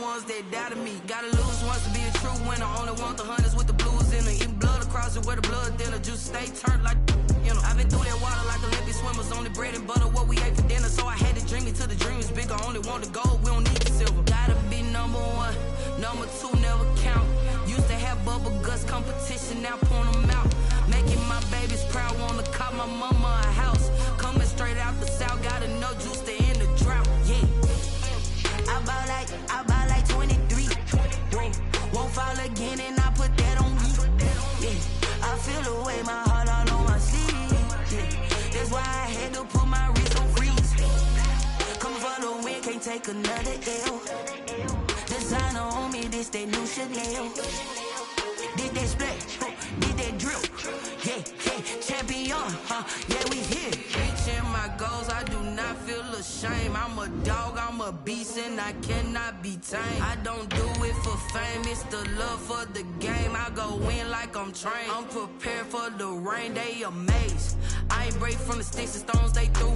ones that doubted me. Gotta lose once to be a true winner. Only want the hunters with the blues in them. Eating blood across it where the blood thinner. Juice stay turned like, you know. I've been through that water like Olympic swimmers. Only bread and butter what we ate for dinner. So I had to dream it till the dream is bigger. Only want the gold, we don't need the silver. Gotta be number one, number two never count. Used to have bubble guts competition, now point them out. Making my babies proud, wanna cop my mama a house. Coming straight out the south, got enough juice to end the drought. Yeah. I bought like 23. Won't fall again and I put that on me. Yeah. I feel the way, my heart all on my sleeve. Yeah. That's why I had to put my wrist on freeze. Coming for the win, can't take another L. Designer on me, this that new Chanel. Did that split, did that drill. Yeah, champion, yeah, we here. Reaching my goals, I do not feel ashamed. I'm a dog, I'm a beast, and I cannot be tamed. I don't do it for fame, it's the love for the game. I go in like I'm trained. I'm prepared for the rain, they amazed. I ain't break from the sticks and stones they threw.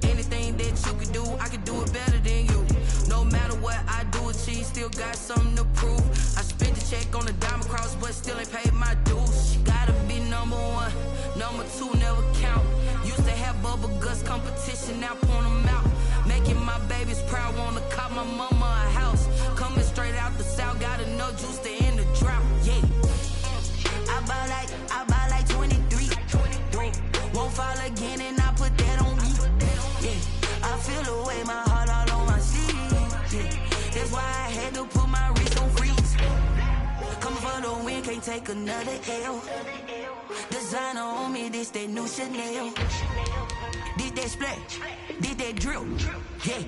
Anything that you can do, I can do it better than you. No matter what I do, achieve, still got something to prove. I spent the check on the diamond cross, but still ain't paid my dues. Gotta be number one, number two never count. Used to have bubble guts competition, now point them out. Making my babies proud, wanna cop my mama a house. Coming straight out the south, got enough juice to end the drought. Yeah. I bought like 23. Won't fall again and I put that on me. Yeah. I feel the way, my heart all on my sleeve. Yeah. That's why I had to put my wrist on freeze. Coming for the win, can't take another L. Designer on me, this that new Chanel. Did that split, did that drill. Yeah.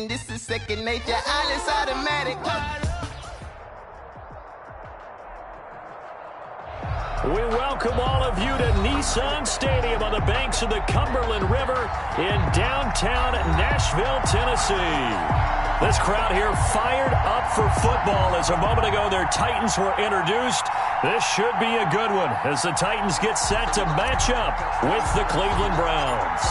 This is second nature, all is automatic. We welcome all of you to Nissan Stadium on the banks of the Cumberland River in downtown Nashville, Tennessee. This crowd here fired up for football as a moment ago their Titans were introduced. This should be a good one as the Titans get set to match up with the Cleveland Browns.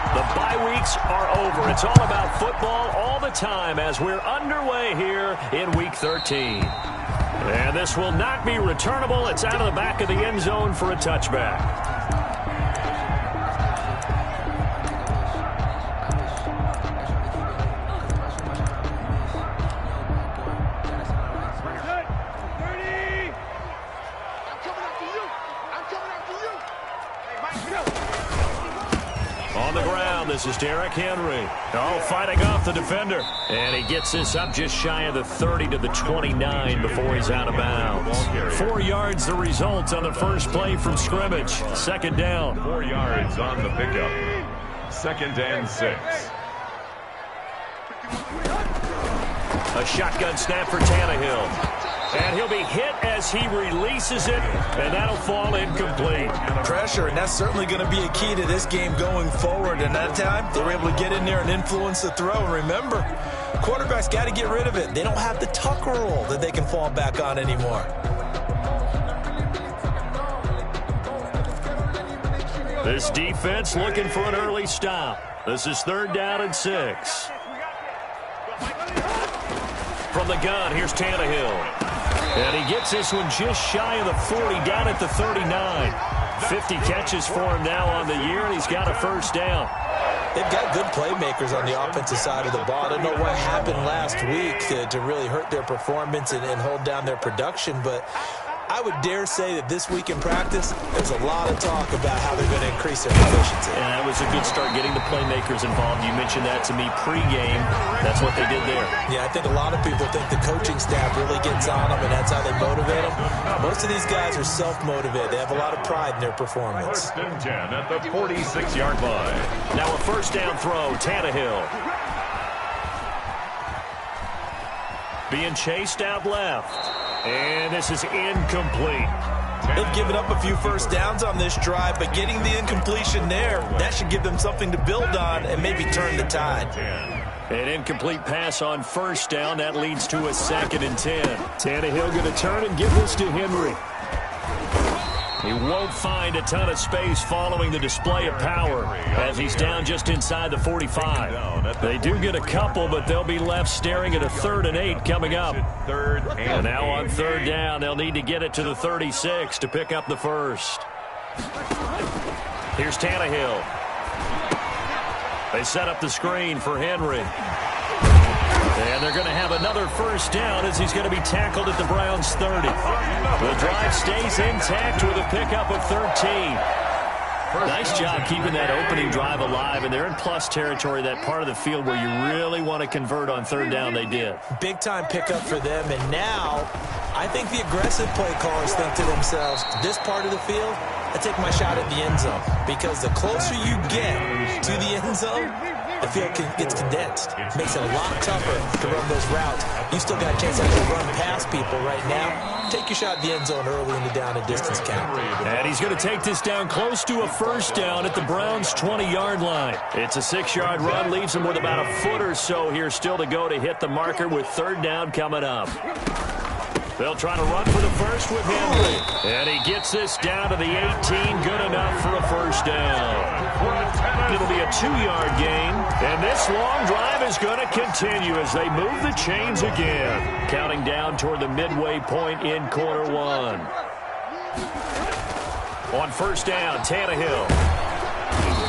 The bye weeks are over. It's all about football all the time as we're underway here in Week 13. And this will not be returnable. It's out of the back of the end zone for a touchback. On the ground, this is Derrick Henry. Oh, fighting off the defender. And he gets this up just shy of the 30 to the 29 before he's out of bounds. 4 yards the result on the first play from scrimmage. Second down. 4 yards on the pickup. 2nd and 6. A shotgun snap for Tannehill. And he'll be hit as he releases it, and that'll fall incomplete. Pressure, and that's certainly going to be a key to this game going forward. And that time, they were able to get in there and influence the throw. And remember, quarterbacks got to get rid of it. They don't have the Tucker rule that they can fall back on anymore. This defense looking for an early stop. This is 3rd down and 6. From the gun, here's Tannehill. And he gets this one just shy of the 40, down at the 39. 50 catches for him now on the year, and he's got a first down. They've got good playmakers on the offensive side of the ball. I don't know what happened last week to really hurt their performance and hold down their production, but I would dare say that this week in practice, there's a lot of talk about how they're going to increase their efficiency. And that was a good start, getting the playmakers involved. You mentioned that to me pregame. That's what they did there. Yeah, I think a lot of people think the coaching staff really gets on them, and that's how they motivate them. Most of these guys are self-motivated. They have a lot of pride in their performance. 1st and 10 at the 46-yard line. Now a first down throw, Tannehill. Being chased out left. And this is incomplete. They've given up a few first downs on this drive, but getting the incompletion there, that should give them something to build on and maybe turn the tide. An incomplete pass on first down. That leads to a 2nd and 10. Tannehill going to turn and give this to Henry. He won't find a ton of space following the display of power as he's down just inside the 45. They do get a couple, but they'll be left staring at a 3rd and 8 coming up. And now on 3rd down, they'll need to get it to the 36 to pick up the first. Here's Tannehill. They set up the screen for Henry. And they're going to have another first down as he's going to be tackled at the Browns' 30. The drive stays intact with a pickup of 13. Nice job keeping that opening drive alive, and they're in plus territory, that part of the field where you really want to convert on 3rd down. They did. Big-time pickup for them, and now I think the aggressive play callers think to themselves, this part of the field, I take my shot at the end zone, because the closer you get to the end zone, the field gets condensed. Makes it a lot tougher to run those routes. You still got a chance to run past people right now. Take your shot at the end zone early in the down and distance count. And he's going to take this down close to a first down at the Browns' 20-yard line. It's a 6-yard run, leaves him with about a foot or so here still to go to hit the marker with 3rd down coming up. They'll try to run for the first with Henry. And he gets this down to the 18, good enough for a first down. It'll be a 2-yard gain. And this long drive is going to continue as they move the chains again. Counting down toward the midway point in quarter 1. On first down, Tannehill.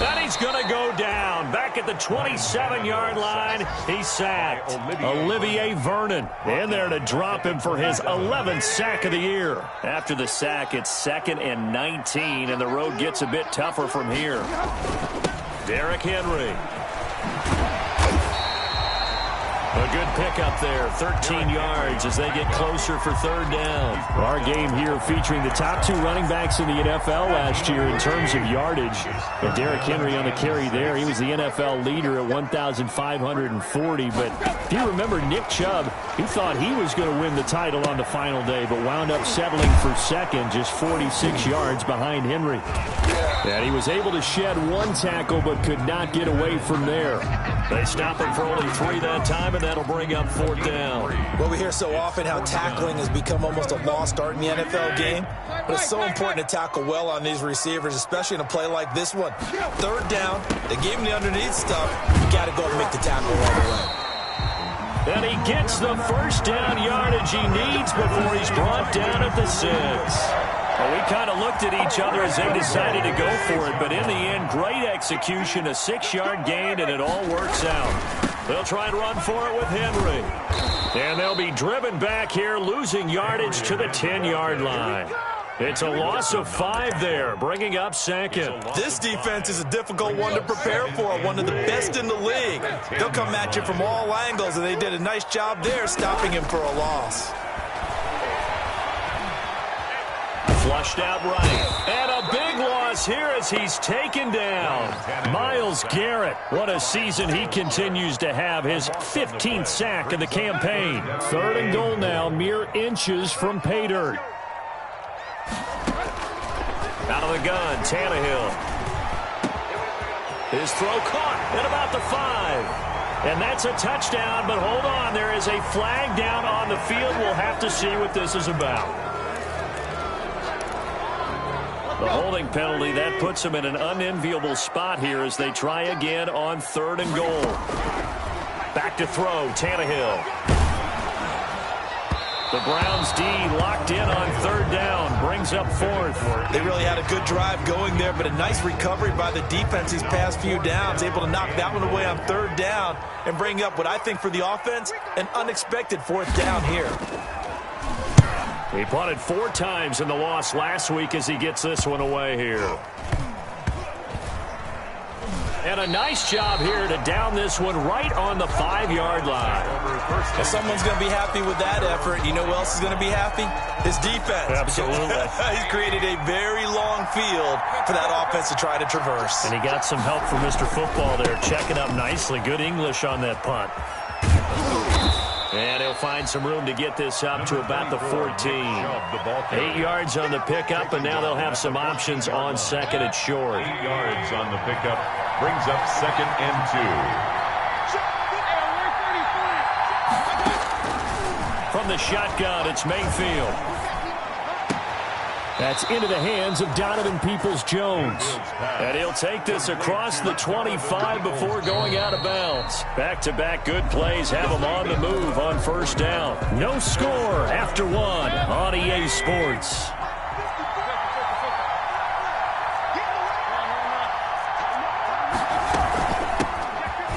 And he's going to go down. Back at the 27-yard line, he's sacked. Olivier Vernon in there to drop him for his 11th sack of the year. After the sack, it's 2nd and 19, and the road gets a bit tougher from here. Derrick Henry. A good pickup there, 13 yards as they get closer for 3rd down. Our game here featuring the top 2 running backs in the NFL last year in terms of yardage. And Derrick Henry on the carry there. He was the NFL leader at 1,540. But if you remember Nick Chubb, he thought he was going to win the title on the final day, but wound up settling for 2nd, just 46 yards behind Henry. And he was able to shed 1 tackle, but could not get away from there. They stop him for only 3 that time, and that'll bring up 4th down. Well, we hear so often how tackling has become almost a lost art in the NFL game. But it's so important to tackle well on these receivers, especially in a play like this one. 3rd down, they gave him the underneath stuff. You got to go and make the tackle right away. And he gets the first down yardage he needs before he's brought down at the 6. Well, we kind of looked at each other as they decided to go for it, but in the end, great execution, a 6-yard gain, and it all works out. They'll try and run for it with Henry. And they'll be driven back here, losing yardage to the 10-yard line. It's a loss of 5 there, bringing up 2nd. This defense is a difficult one to prepare for, one of the best in the league. They'll come at you from all angles, and they did a nice job there stopping him for a loss. Flushed out right. And a big loss here as he's taken down. Myles Garrett, what a season he continues to have. His 15th sack of the campaign. 3rd and goal now, mere inches from pay dirt. Out of the gun, Tannehill. His throw caught at about the 5. And that's a touchdown, but hold on. There is a flag down on the field. We'll have to see what this is about. The holding penalty, that puts them in an unenviable spot here as they try again on 3rd and goal. Back to throw, Tannehill. The Browns D locked in on third down. Brings up fourth. They really had a good drive going there, but a nice recovery by the defense these past few downs. Able to knock that one away on third down and bring up what I think for the offense, an unexpected fourth down here. He punted 4 times in the loss last week as he gets this one away here. And a nice job here to down this one right on the 5-yard line. Well, someone's going to be happy with that effort. You know who else is going to be happy? His defense. Absolutely. He's created a very long field for that offense to try to traverse. And he got some help from Mr. Football there, checking up nicely. Good English on that punt. And he'll find some room to get this up to about the 14. 8 yards on the pickup, and now they'll have some options on second and short. 8 yards on the pickup. Brings up second and 2. From the shotgun, it's Mayfield. That's into the hands of Donovan Peoples-Jones. And he'll take this across the 25 before going out of bounds. Back-to-back good plays have him on the move on first down. No score after 1 on EA Sports.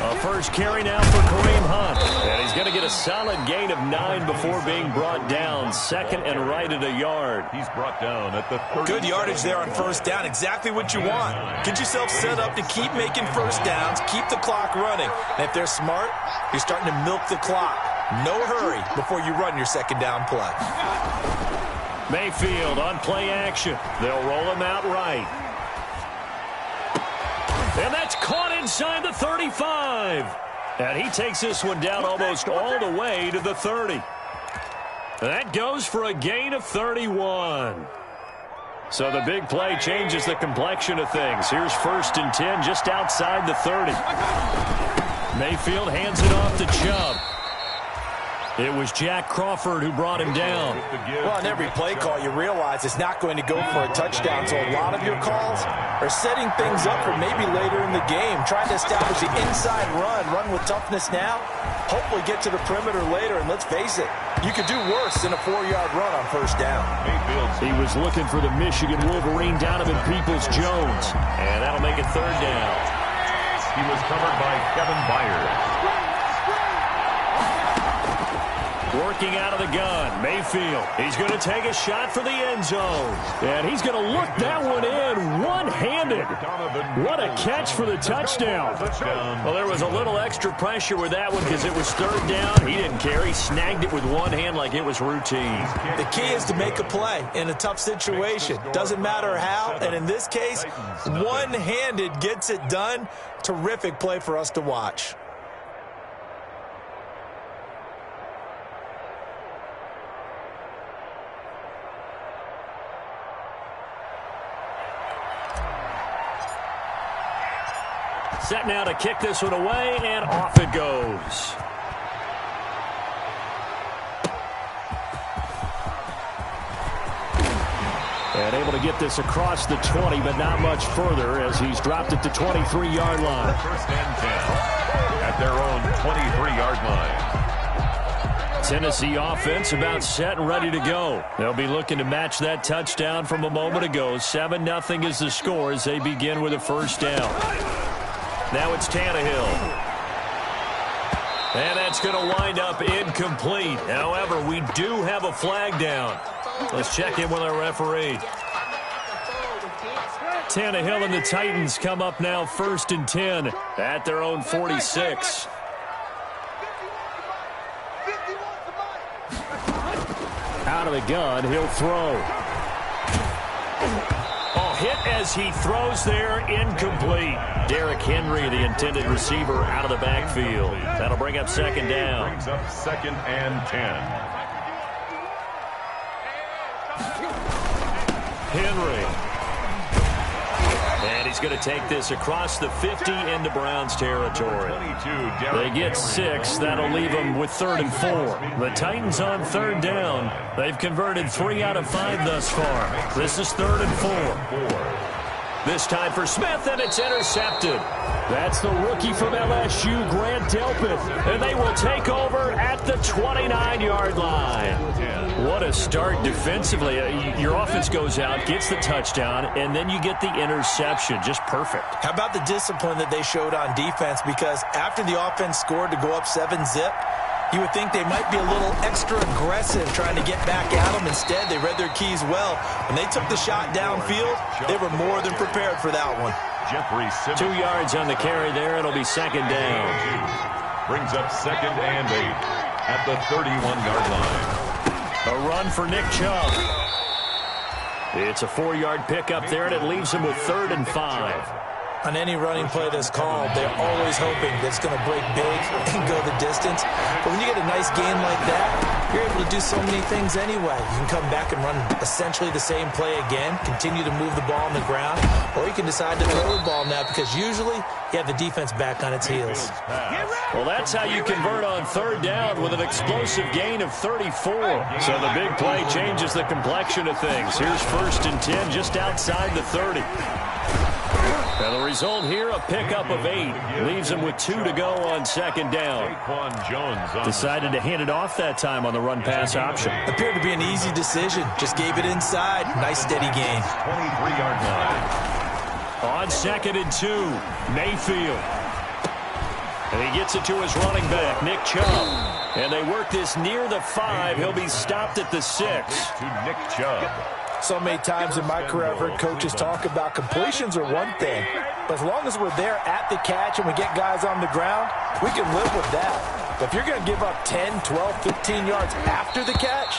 A first carry now for Kareem Hunt. And he's going to get a solid gain of 9 before being brought down. Second and right at a yard. He's brought down at the 30. Good yardage there on first down. Exactly what you want. Get yourself set up to keep making first downs, keep the clock running. And if they're smart, you're starting to milk the clock. No hurry before you run your second down play. Mayfield on play action. They'll roll him out right. And that's caught inside the 35. And he takes this one down almost all the way to the 30. That goes for a gain of 31. So the big play changes the complexion of things. Here's first and 10 just outside the 30. Mayfield hands it off to Chubb. It was Jack Crawford who brought him down. Well, on every play call, you realize it's not going to go for a touchdown. So a lot of your calls are setting things up for maybe later in the game, trying to establish the inside run with toughness now, hopefully get to the perimeter later. And let's face it, you could do worse than a 4-yard run on first down. He was looking for the Michigan Wolverine, Donovan Peoples-Jones. And that'll make it third down. He was covered by Kevin Byers. Working out of the gun, Mayfield. He's going to take a shot for the end zone. And he's going to look that one in one-handed. What a catch for the touchdown. Well, there was a little extra pressure with that one because it was third down. He didn't care. He snagged it with one hand like it was routine. The key is to make a play in a tough situation. Doesn't matter how. And in this case, one-handed gets it done. Terrific play for us to watch. Set now to kick this one away, and off it goes. And able to get this across the 20, but not much further as he's dropped it to 23-yard line. First and 10 at their own 23-yard line. Tennessee offense about set and ready to go. They'll be looking to match that touchdown from a moment ago. 7-0 is the score as they begin with a first down. Now it's Tannehill. And that's going to wind up incomplete. However, we do have a flag down. Let's check in with our referee. Tannehill and the Titans come up now first and 10 at their own 46. Out of the gun, he'll throw. Hit as he throws there, incomplete. Derrick Henry, the intended receiver, out of the backfield. That'll bring up second down. Brings up second and 10. Henry. And he's going to take this across the 50 into Browns territory. They get 6. That'll leave them with 3rd and 4. The Titans on third down. They've converted 3 out of 5 thus far. This is 3rd and 4. This time for Smith, and it's intercepted. That's the rookie from LSU, Grant Delpit. And they will take over at the 29-yard line. What a start defensively. Your offense goes out, gets the touchdown, and then you get the interception. Just perfect. How about the discipline that they showed on defense? Because after the offense scored to go up 7-zip, you would think they might be a little extra aggressive trying to get back at them. Instead, they read their keys well. When they took the shot downfield, they were more than prepared for that one. 2 yards on the carry there. It'll be second down. Brings up 2nd and 8 at the 31-yard line. A run for Nick Chubb. It's a 4-yard pickup there, and it leaves him with 3rd and 5. On any running play that's called, they're always hoping that it's going to break big and go the distance. But when you get a nice gain like that, you're able to do so many things anyway. You can come back and run essentially the same play again, continue to move the ball on the ground, or you can decide to throw the ball now because usually you have the defense back on its heels. Well, that's how you convert on 3rd down with an explosive gain of 34. So the big play changes the complexion of things. Here's 1st and 10 just outside the 30. And the result here, a pickup of 8. Leaves him with 2 to go on 2nd down. Decided to hand it off that time on the run-pass option. Appeared to be an easy decision. Just gave it inside. Nice steady gain. 23-yard line. On 2nd and 2, Mayfield. And he gets it to his running back, Nick Chubb. And they work this near the 5. He'll be stopped at the 6. To Nick Chubb. So many times in my career, I've heard coaches talk about completions are one thing, but as long as we're there at the catch and we get guys on the ground, we can live with that. But if you're going to give up 10, 12, 15 yards after the catch,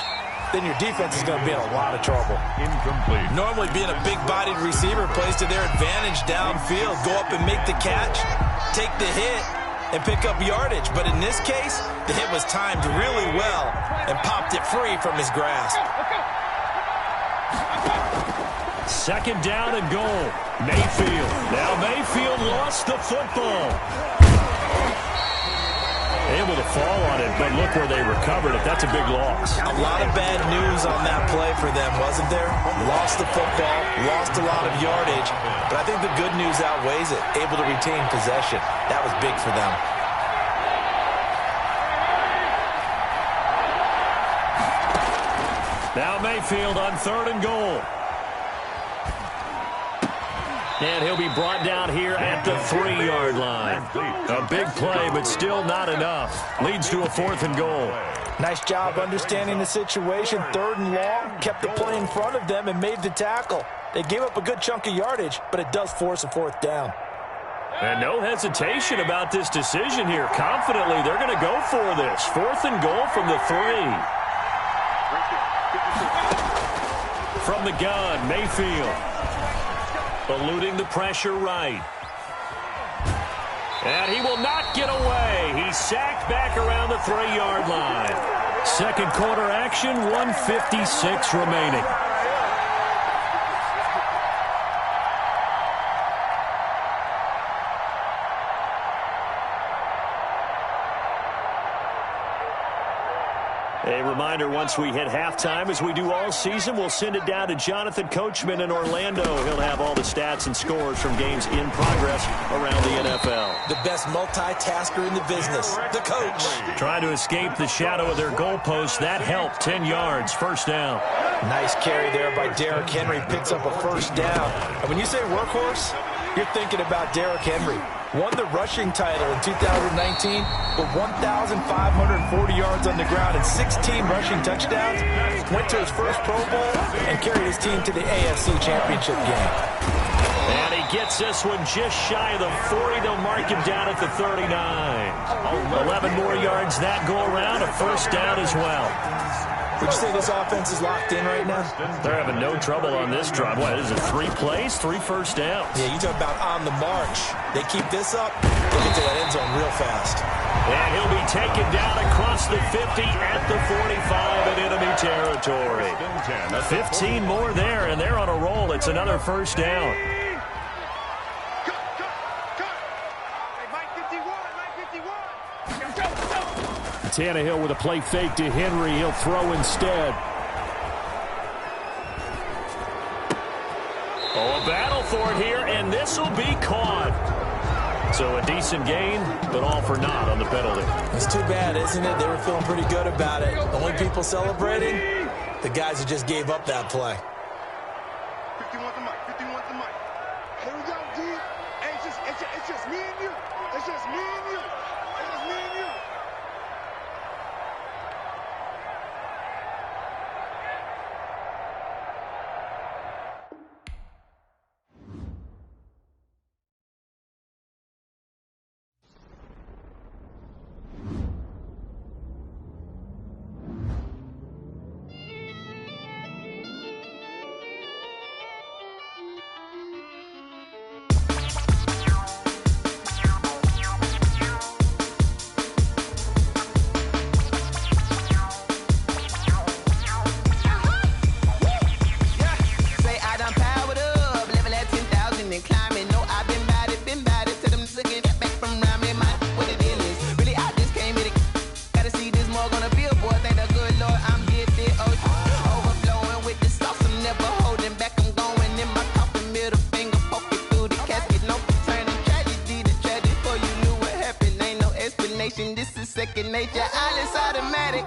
then your defense is going to be in a lot of trouble. Incomplete. Normally being a big-bodied receiver plays to their advantage downfield. Go up and make the catch, take the hit, and pick up yardage. But in this case, the hit was timed really well and popped it free from his grasp. 2nd down and goal. Mayfield. Now Mayfield lost the football. Able to fall on it, but look where they recovered it. That's a big loss. A lot of bad news on that play for them, wasn't there? Lost the football, lost a lot of yardage, but I think the good news outweighs it. Able to retain possession. That was big for them. Now Mayfield on 3rd and goal. And he'll be brought down here at the 3-yard line. A big play, but still not enough. Leads to a 4th and goal. Nice job understanding the situation. 3rd and long, kept the play in front of them and made the tackle. They gave up a good chunk of yardage, but it does force a 4th down. And no hesitation about this decision here. Confidently, they're going to go for this. 4th and goal from the 3. From the gun, Mayfield. Eluding the pressure right. And he will not get away. He's sacked back around the 3-yard line. Second quarter action, 1:56 remaining. A reminder, once we hit halftime, as we do all season, we'll send it down to Jonathan Coachman in Orlando. He'll have all the stats and scores from games in progress around the NFL. The best multitasker in the business, the coach. Trying to escape the shadow of their goalpost. That helped. 10 yards, 1st down. Nice carry there by Derrick Henry. Picks up a 1st down. And when you say workhorse, you're thinking about Derrick Henry. Won the rushing title in 2019 with 1,540 yards on the ground and 16 rushing touchdowns. Went to his first Pro Bowl and carried his team to the AFC Championship game. And he gets this one just shy of the 40. They'll mark him down at the 39. 11 more yards that go around. A 1st down as well. Would you say this offense is locked in right now? They're having no trouble on this drive. What, is it 3 plays, 3 first downs? Yeah, you talk about on the march. They keep this up, they'll get to that end zone real fast. And he'll be taken down across the 50 at the 45 in enemy territory. 15 more there, and they're on a roll. It's another 1st down. Tannehill with a play fake to Henry. He'll throw instead. Oh, a battle for it here, and this will be caught. So a decent gain, but all for naught on the penalty. It's too bad, isn't it? They were feeling pretty good about it. The only people celebrating, the guys that just gave up that play. 51 the mic, 51 the mic. Here we go, D. Hey, it's just me and you. It's just me and you. It's just me and you. This is second nature. All is automatic.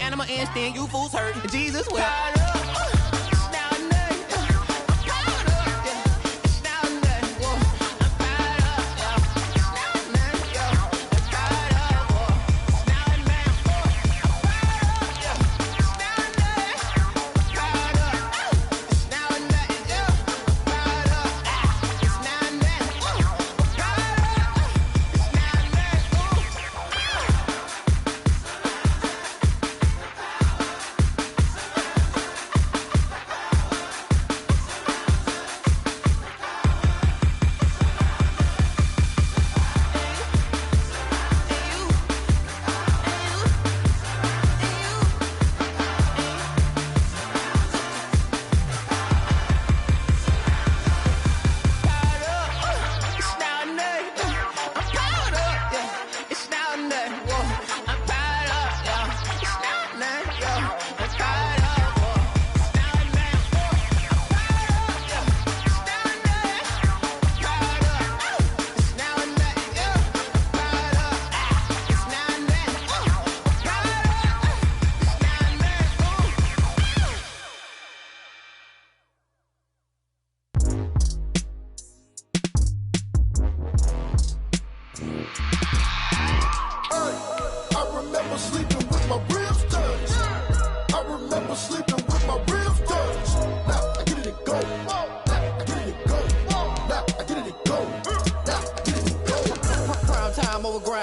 Animal instinct, you fools hurt. Jesus will.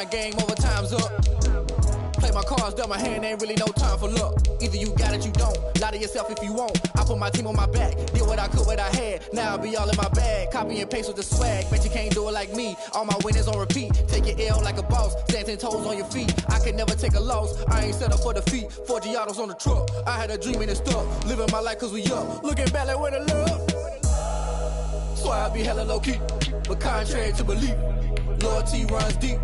Game over, time's up. Play my cards, dealt my hand, ain't really no time for luck. Either you got it, you don't. Lie to yourself if you won't. I put my team on my back, did what I could, what I had. Now I'll be all in my bag, copy and paste with the swag. Bet you can't do it like me. All my winners on repeat. Take your L like a boss, stand 10 toes on your feet. I can never take a loss, I ain't set up for defeat. 4 Giottos on the truck, I had a dream and it's stuck. Living my life cause we up, looking back like where the love. So I be hella low key, but contrary to belief, loyalty runs deep.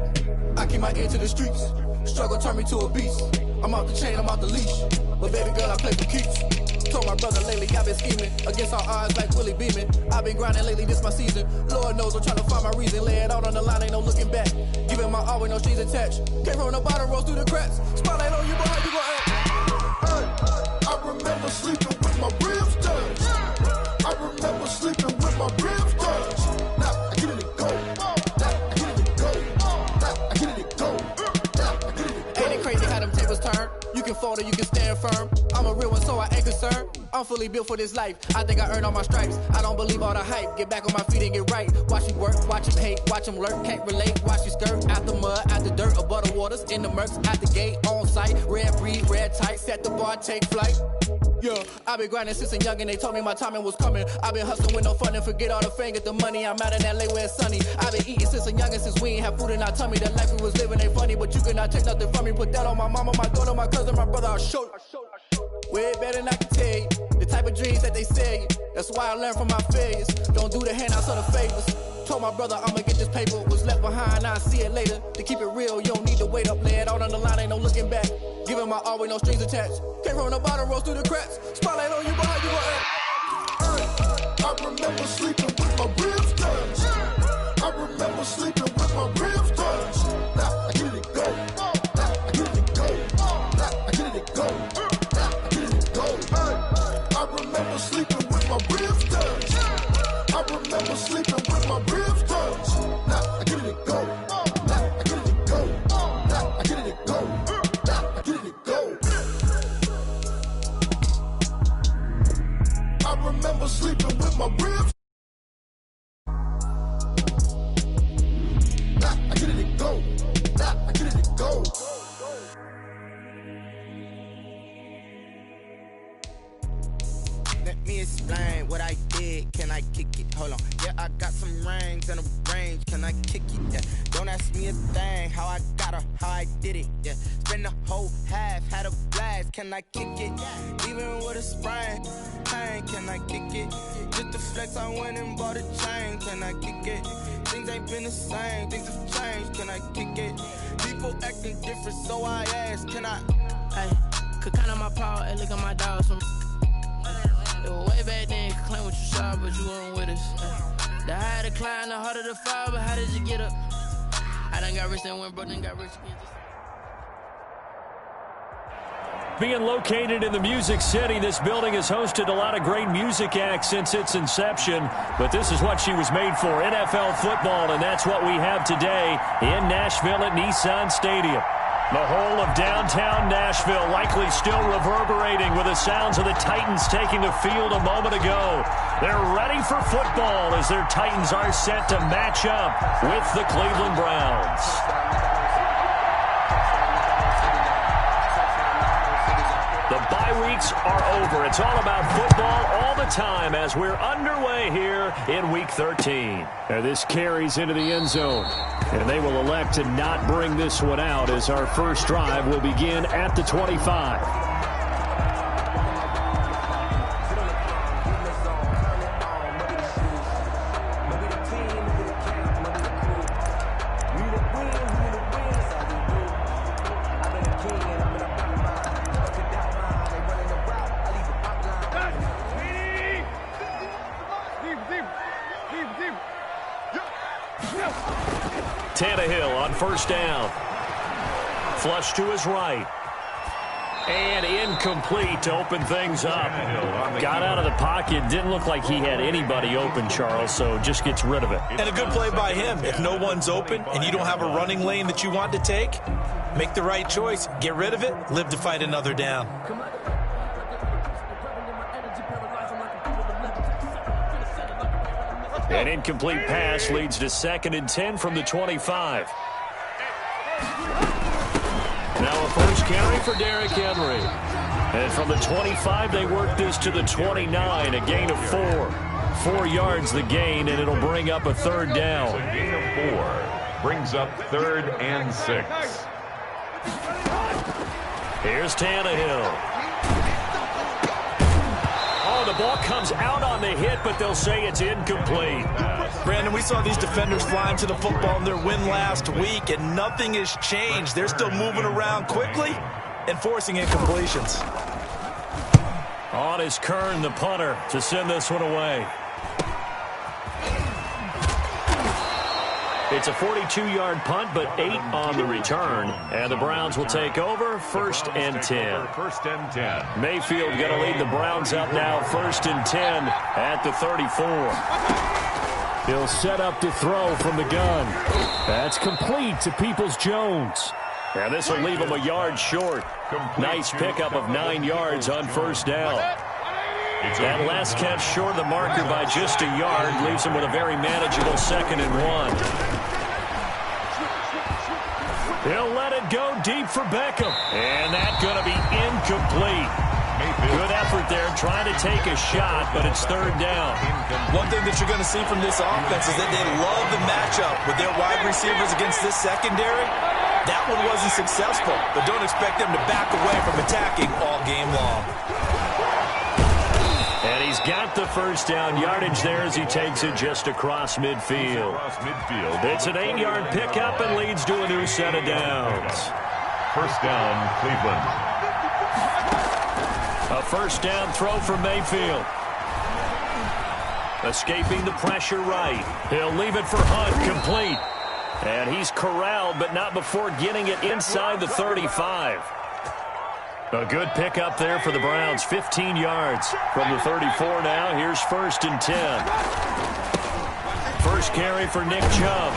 I keep my ear to the streets. Struggle turned me to a beast. I'm off the chain, I'm off the leash. But baby girl, I play for keeps. Told my brother lately, I've been scheming against all odds like Willie Beeman. I've been grinding lately, this my season. Lord knows I'm trying to find my reason. Lay it out on the line, ain't no looking back. Giving my all with no strings attached. Came from the bottom, rose through the cracks. Spotlight on you, boy, how you gon' act? Hey, I remember sleeping with my ribs touched. I remember sleeping with my ribs touched. Now I get it and go. Ain't it crazy how them tables turn? You can fold or you can stand firm. I'm a real one, so I ain't concerned. I'm fully built for this life. I think I earned all my stripes. I don't believe all the hype. Get back on my feet and get right. Watch me work, watch him hate, watch him lurk. Can't relate, watch me skirt. Out the mud, out the dirt, above the waters, in the murks, out the gate, on site. Red breed, red tight, set the bar, take flight. Yeah, I been grinding since a youngin', they told me my timing was coming. I been hustling with no fun and forget all the fame, get the money. I'm out in LA where it's sunny. I been eating since a youngin', since we ain't have food in our tummy. The life we was living ain't funny, but you cannot take nothing from me. Put that on my mama, my daughter, my cousin, my brother, I'll show you. Way better than I can tell you. The type of dreams that they sell you. That's why I learned from my failures. Don't do the handouts or the favors. Told my brother I'ma get this paper. Was left behind, I'll see it later. To keep it real, you don't need to wait up. Lay it out on the line, ain't no looking back. Giving my all with no strings attached. Came from the bottom, rose through the cracks. Spotlight on you, but how you gon' act? I remember sleeping with my ribs touched. I remember sleeping with my ribs touched. Now I get it go. Now I get it go. Now I get it go. Now I get it go. I remember sleeping with my ribs touched. I remember sleeping with my ribs touched. Now I get it go. Now I get it go. Now I get it go. Now I get it go. I remember sleeping with my ribs. Now I get it go. Now I get it go. Let me explain what I did. Can I kick it? Hold on. Yeah, I got some rings and a range. Can I kick it? Yeah. Don't ask me a thing. How I got her, how I did it. Yeah. Spend the whole half, had a blast. Can I kick it? Even with a sprain. Pain, can I kick it? Just to flex, I went and bought a chain. Can I kick it? Things ain't been the same. Things have changed. Can I kick it? People acting different, so I ask. Can I? Hey, could count on my power and look at my dogs from. Way back then, you could claim what you saw, but you weren't with us. The higher the climb, the harder the fall, but how did you get up? I done got rich and went broke, then got rich again. Being located in the Music City, this building has hosted a lot of great music acts since its inception, but this is what she was made for, NFL football, and that's what we have today in Nashville at Nissan Stadium. The whole of downtown Nashville likely still reverberating with the sounds of the Titans taking the field a moment ago. They're ready for football as their Titans are set to match up with the Cleveland Browns. The bye weeks are over. It's all about football all the time as we're underway here in Week 13. And this carries into the end zone. And they will elect to not bring this one out as our first drive will begin at the 25. Tannehill on first down. Flush to his right. And incomplete to open things up. Got out of the pocket. Didn't look like he had anybody open, Charles, so just gets rid of it. And a good play by him. If no one's open and you don't have a running lane that you want to take, make the right choice. Get rid of it. Live to fight another down. An incomplete pass leads to 2nd and 10 from the 25. Now a first carry for Derrick Henry. And from the 25, they work this to the 29, a gain of 4. 4 yards the gain, and it'll bring up a third down. A gain of 4 brings up 3rd and 6. Here's Tannehill. The ball comes out on the hit, but they'll say it's incomplete. Brandon, we saw these defenders flying to the football in their win last week, and nothing has changed. They're still moving around quickly and forcing incompletions. On is Kern, the punter, to send this one away. It's a 42-yard punt, but 8 on the return. And the Browns will take over 1st and 10. 1st and 10. Mayfield going to lead the Browns up now 1st and 10 at the 34. He'll set up to throw from the gun. That's complete to Peoples-Jones. And this will leave him a yard short. Nice pickup of 9 yards on first down. That last catch short of the marker by just a yard leaves him with a very manageable 2nd and 1. He'll let it go deep for Beckham. And that's going to be incomplete. Good effort there trying to take a shot, but it's 3rd down. One thing that you're going to see from this offense is that they love the matchup with their wide receivers against this secondary. That one wasn't successful, but don't expect them to back away from attacking all game long. And he's got the 1st down yardage there as he takes it just across midfield. It's an 8-yard pickup and leads to a new set of downs. 1st down, Cleveland. A 1st down throw for Mayfield. Escaping the pressure right. He'll leave it for Hunt, complete. And he's corralled, but not before getting it inside the 35. A good pickup there for the Browns. 15 yards from the 34 now. Here's 1st and 10. First carry for Nick Chubb.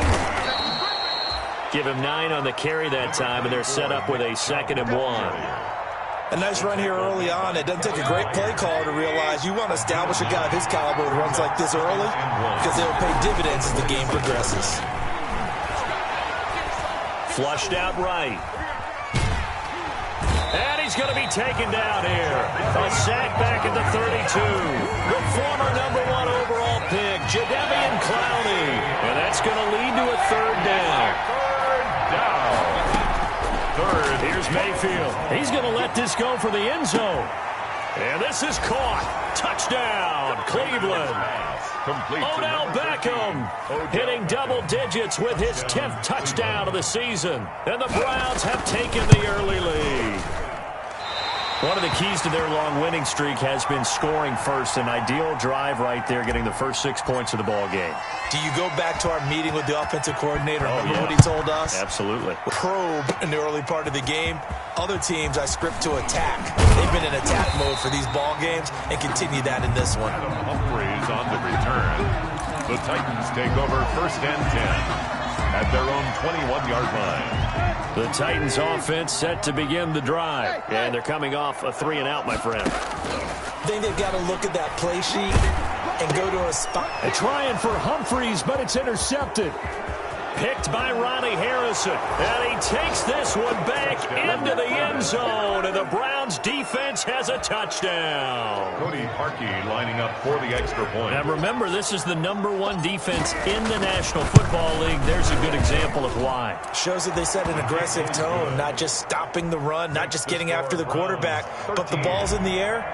Give him 9 on the carry that time, and they're set up with a 2nd and 1. A nice run here early on. It doesn't take a great play caller to realize you want to establish a guy of his caliber with runs like this early because they will pay dividends as the game progresses. Flushed out right. And he's going to be taken down here. A sack back at the 32. The former #1 overall pick, Jadeveon Clowney. And that's going to lead to a 3rd down. Here's Mayfield. He's going to let this go for the end zone. And this is caught. Touchdown, Cleveland. Odell Beckham hitting double digits with his 10th touchdown of the season. And the Browns have taken the early lead. One of the keys to their long winning streak has been scoring first. An ideal drive right there, getting the first 6 points of the ball game. Do you go back to our meeting with the offensive coordinator? Remember what he told us? Absolutely. Probe in the early part of the game. Other teams I script to attack. They've been in attack mode for these ball games and continue that in this one. Humphreys on the return. The Titans take over 1st and 10 at their own 21-yard line. The Titans offense set to begin the drive. And they're coming off a 3-and-out, my friend. I think they've got to look at that play sheet and go to a spot. They're trying for Humphreys, but it's intercepted. Picked by Ronnie Harrison. And he takes this one back into the end zone. And the Browns defense has a touchdown. Cody Parkey lining up for the extra point. Now remember, this is the #1 defense in the National Football League. There's a good example of why. Shows that they set an aggressive tone, not just stopping the run, not just getting after the quarterback, but the ball's in the air.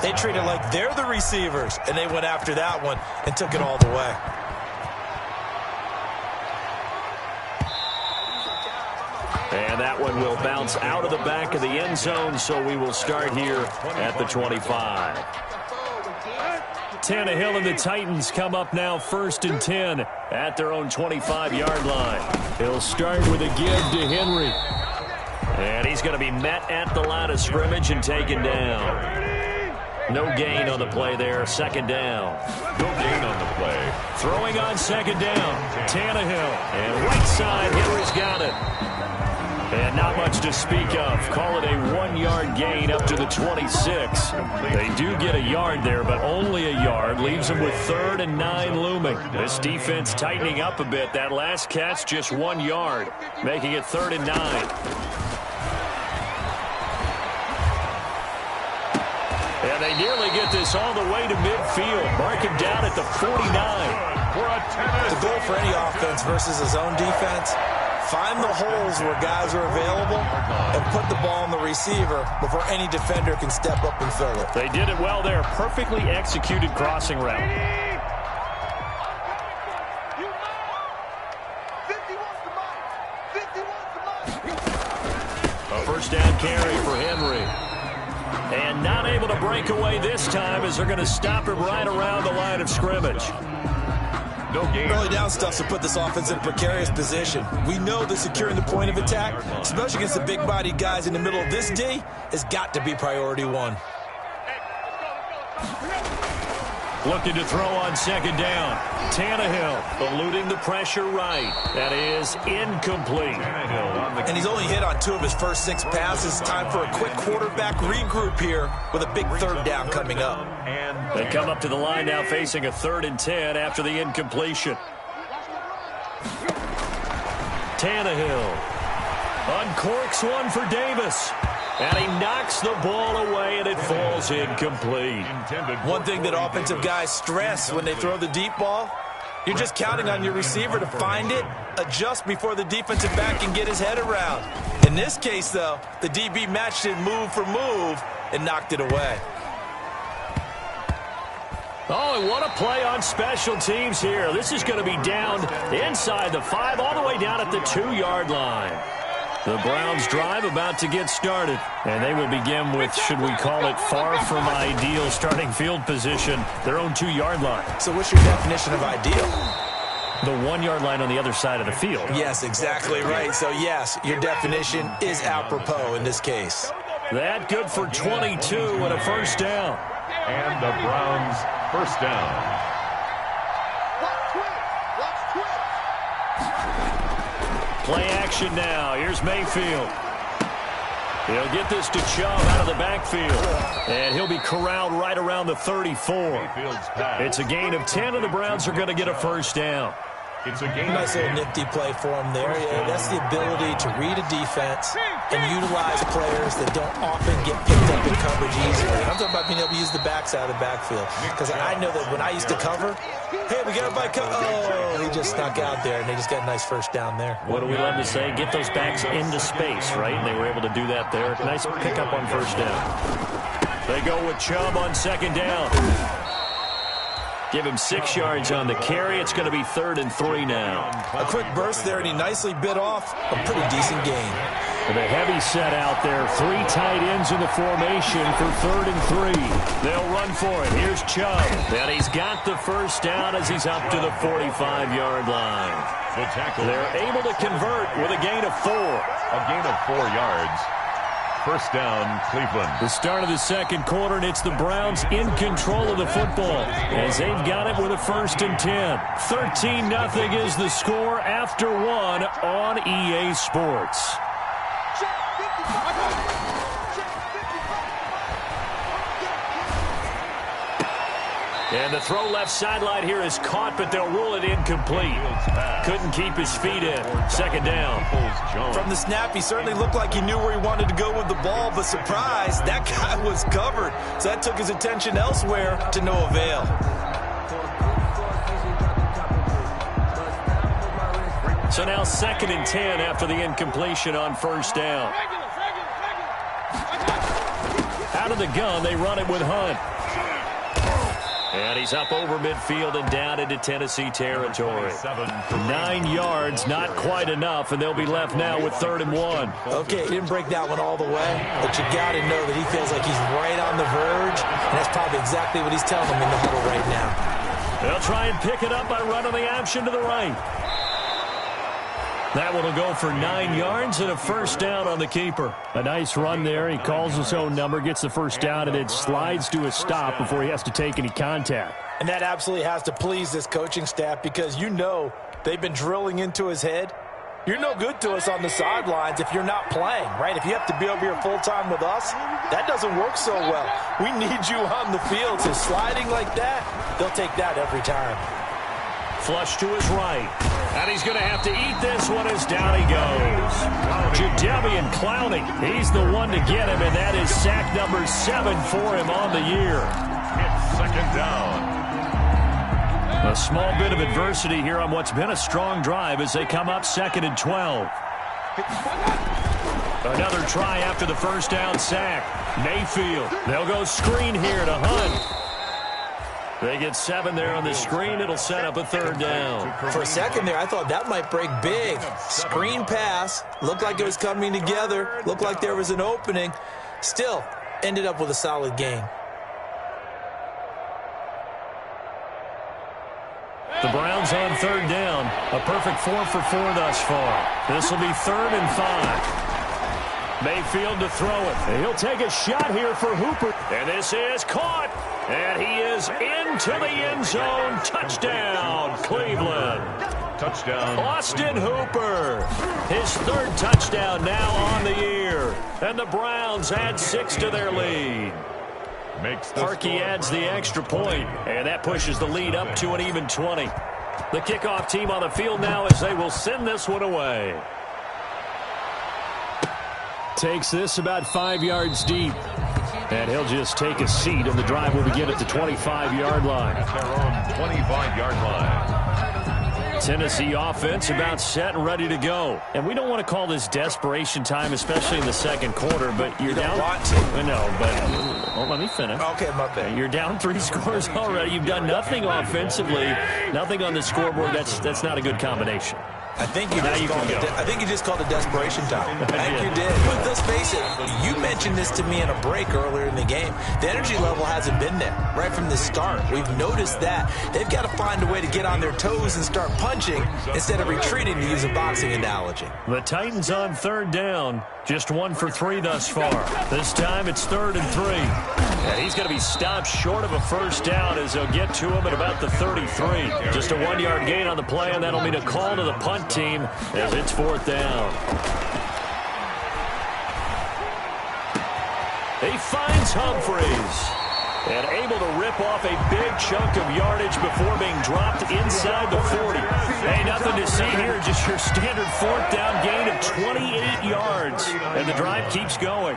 They treat it like they're the receivers, and they went after that one and took it all the way. And that one will bounce out of the back of the end zone, so we will start here at the 25. Tannehill and the Titans come up now 1st and 10 at their own 25-yard line. He'll start with a give to Henry. And he's going to be met at the line of scrimmage and taken down. No gain on the play there. 2nd down. No gain on the play. Throwing on 2nd down. Tannehill. And right side, Henry's got it. And not much to speak of. Call it a 1-yard gain up to the 26. They do get a yard there, but only a yard. Leaves them with 3rd and 9 looming. This defense tightening up a bit. That last catch, just 1 yard, making it 3rd and 9. And they nearly get this all the way to midfield. Mark him down at the 49. The goal for any offense versus his own defense, find the holes where guys are available and put the ball on the receiver before any defender can step up and fill it. They did it well there. Perfectly executed crossing route. A 1st down carry for Henry. And not able to break away this time as they're going to stop him right around the line of scrimmage. No gain. Early down stuff to put this offense in a precarious position. We know that securing the point of attack, especially against the big-bodied guys in the middle of this D, has got to be priority 1. Looking to throw on second down. Tannehill eluding the pressure right. That is incomplete. And he's only hit on 2 of his first 6 passes. Time for a quick quarterback regroup here with a big third down coming up. They come up to the line now facing a 3rd and 10 after the incompletion. Tannehill uncorks one for Davis. And he knocks the ball away, and it falls incomplete. One thing that offensive guys stress when they throw the deep ball, you're just counting on your receiver to find it, adjust before the defensive back can get his head around. In this case, though, the DB matched it move for move and knocked it away. Oh, and what a play on special teams here. This is going to be down inside the 5, all the way down at the 2-yard line. The Browns drive about to get started, and they will begin with, should we call it, far from ideal starting field position, their own 2-yard line. So what's your definition of ideal? The 1-yard line on the other side of the field. Yes, exactly right. So, yes, your definition is apropos in this case. That good for 22 and a first down. And the Browns first down. Play action now. Here's Mayfield. He'll get this to Chubb out of the backfield. And he'll be corralled right around the 34. It's a gain of 10, and the Browns are going to get a first down. It's a game. Nice little nifty play for him there. Yeah, that's the ability to read a defense and utilize players that don't often get picked up in coverage easily. I'm talking about being able to use the backside of the backfield. Because I know that when I used to cover, hey, we got a bike. Oh, he just snuck out there, and they just got a nice first down there. What do we love to say? Get those backs into space, right? And they were able to do that there. Nice pickup on first down. They go with Chubb on second down. Give him 6 yards on the carry. It's going to be 3rd and 3 now. A quick burst there, and he nicely bit off a pretty decent gain. With a heavy set out there, 3 tight ends in the formation for 3rd and 3. They'll run for it. Here's Chubb. And he's got the first down as he's up to the 45-yard line. The tackle. They're able to convert with a gain of 4. A gain of 4 yards. First down, Cleveland. The start of the second quarter, and it's the Browns in control of the football as they've got it with a 1st and 10. 13-0 is the score after 1 on EA Sports. And the throw left sideline here is caught, but they'll rule it incomplete. Couldn't keep his feet in. Second down. From the snap, he certainly looked like he knew where he wanted to go with the ball, but surprise, that guy was covered. So that took his attention elsewhere to no avail. So now 2nd and 10 after the incompletion on first down. Out of the gun, they run it with Hunt. And he's up over midfield and down into Tennessee territory. 9 yards, not quite enough, and they'll be left now with 3rd and 1. Okay, he didn't break that one all the way, but you got to know that he feels like he's right on the verge, and that's probably exactly what he's telling them in the huddle right now. They'll try and pick it up by running the option to the right. That one will go for 9 yards and a first down on the keeper. A nice run there. He calls his own number, gets the first down, and it slides to a stop before he has to take any contact. And that absolutely has to please this coaching staff because you know they've been drilling into his head. You're no good to us on the sidelines if you're not playing, right? If you have to be over here full-time with us, that doesn't work so well. We need you on the field, so sliding like that, they'll take that every time. Flush to his right. And he's going to have to eat this one as down he goes. Jadeveon Clowney, he's the one to get him, and that is sack number 7 for him on the year. It's second down. A small bit of adversity here on what's been a strong drive as they come up 2nd and 12. Another try after the first down sack. Mayfield, they'll go screen here to Hunt. They get 7 there on the screen. It'll set up a 3rd down. For a second there, I thought that might break big. Screen pass. Looked like it was coming together. Looked like there was an opening. Still, ended up with a solid gain. The Browns on 3rd down. A perfect 4 for 4 thus far. This will be 3rd and 5. Mayfield to throw it. And he'll take a shot here for Hooper. And this is caught. And he is into the end zone. Touchdown, Cleveland. Touchdown. Austin Hooper. His third touchdown now on the year. And the Browns add 6 to their lead. Harkey adds the extra point, and that pushes the lead up to an even 20. The kickoff team on the field now as they will send this one away. Takes this about 5 yards deep. And he'll just take a seat, and the drive will begin at the 25-yard line. At their own 25-yard line. Tennessee offense about set and ready to go. And we don't want to call this desperation time, especially in the second quarter, but you're down. Want to. No, but let me finish. Okay, my bad. You're down 3 scores already. You've done nothing offensively, nothing on the scoreboard. That's not a good combination. I think you just called it desperation time. I think you did. But let's face it, you mentioned this to me in a break earlier in the game. The energy level hasn't been there right from the start. We've noticed that. They've got to find a way to get on their toes and start punching instead of retreating, to use a boxing analogy. The Titans on third down. Just 1 for 3 thus far. This time it's 3rd and 3. And he's going to be stopped short of a first down as they'll get to him at about the 33. Just a 1-yard gain on the play, and that'll mean a call to the punt team as it's 4th down. He finds Humphries. And able to rip off a big chunk of yardage before being dropped inside the 40. Hey, nothing to see here, just your standard 4th down gain of 28 yards. And the drive keeps going.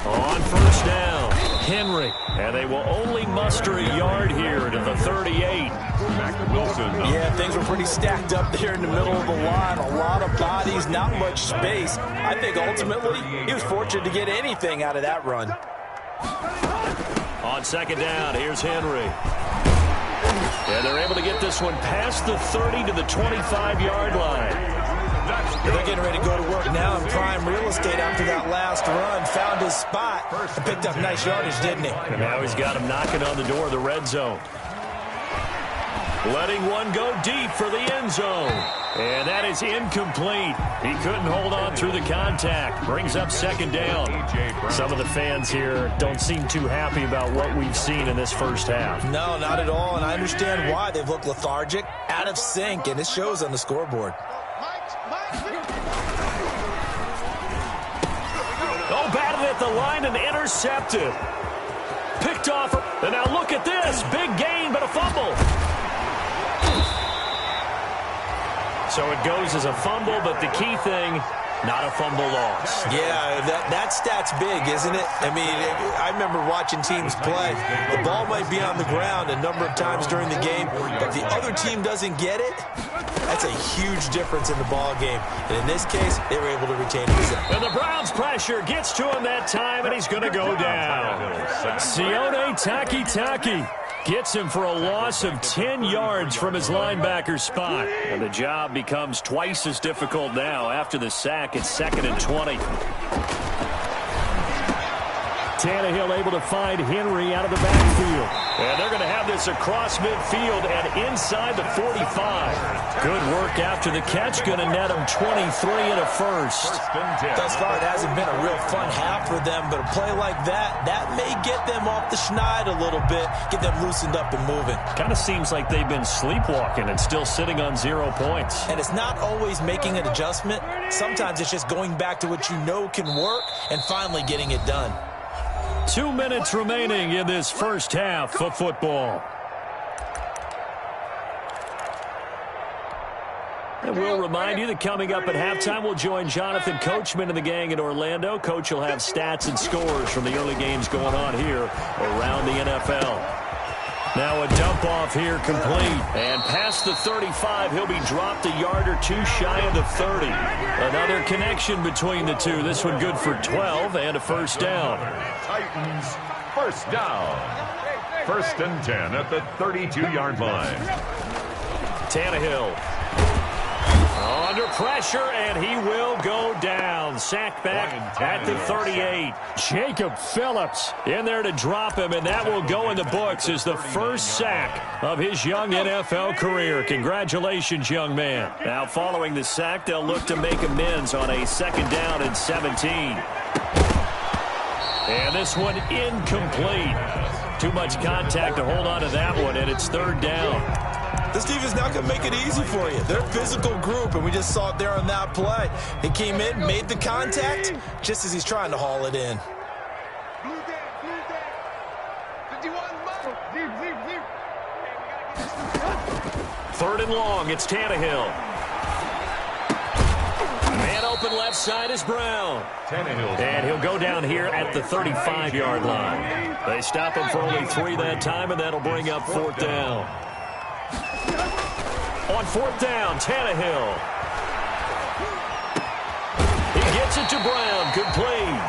On first down, Henry. And they will only muster a yard here to the 38. Yeah, things were pretty stacked up there in the middle of the line. A lot of bodies, not much space. I think ultimately he was fortunate to get anything out of that run. On second down, here's Henry. And they're able to get this one past the 30 to the 25-yard line. They're getting ready to go to work now in prime real estate after that last run. Found his spot and picked up nice yardage, didn't he? And now he's got him knocking on the door of the red zone. Letting one go deep for the end zone. And that is incomplete. He couldn't hold on through the contact. Brings up second down. Some of the fans here don't seem too happy about what we've seen in this first half. No, not at all, and I understand why. They've looked lethargic, out of sync, and it shows on the scoreboard. Oh, batted at the line and intercepted. Picked off. And now look at this. Big gain, but a fumble. So it goes as a fumble, but the key thing, not a fumble loss. Yeah, that stat's big, isn't it? I mean, I remember watching teams play. The ball might be on the ground a number of times during the game, but if the other team doesn't get it, that's a huge difference in the ball game. And in this case, they were able to retain it. And the Browns' pressure gets to him that time, and he's going to go down. Sione Takitaki gets him for a loss of 10 yards from his linebacker spot. And the job becomes twice as difficult now. After the sack, it's 2nd and 20. Tannehill able to find Henry out of the backfield. And they're going to have this across midfield and inside the 45. Good work after the catch. Going to net him 23 and a first. Thus far, it hasn't been a real fun half for them, but a play like that may get them off the schneid a little bit, get them loosened up and moving. Kind of seems like they've been sleepwalking and still sitting on 0 points. And it's not always making an adjustment. Sometimes it's just going back to what you know can work and finally getting it done. 2 minutes remaining in this first half of football. And we'll remind you that coming up at halftime, we'll join Jonathan Coachman and the gang in Orlando. Coach will have stats and scores from the early games going on here around the NFL. Now a dump off here complete. And past the 35, he'll be dropped a yard or two shy of the 30. Another connection between the two. This one good for 12 and a first down. Titans, first down. 1st and 10 at the 32-yard line. Tannehill Under pressure, and he will go down. Sacked back at the 38. Jacob Phillips in there to drop him, and that will go in the books as the first sack of his young NFL career. Congratulations, young man. Now, following the sack, they'll look to make amends on a 2nd down and 17. And this one incomplete. Too much contact to hold on to that one, and it's 3rd down. This defense not going to make it easy for you. They're a physical group, and we just saw it there on that play. He came in, made the contact, just as he's trying to haul it in. 3rd and long, it's Tannehill. Man open left side is Brown. And he'll go down here at the 35-yard line. They stop him for only 3 that time, and that'll bring up 4th down. On 4th down, Tannehill. He gets it to Brown, complete.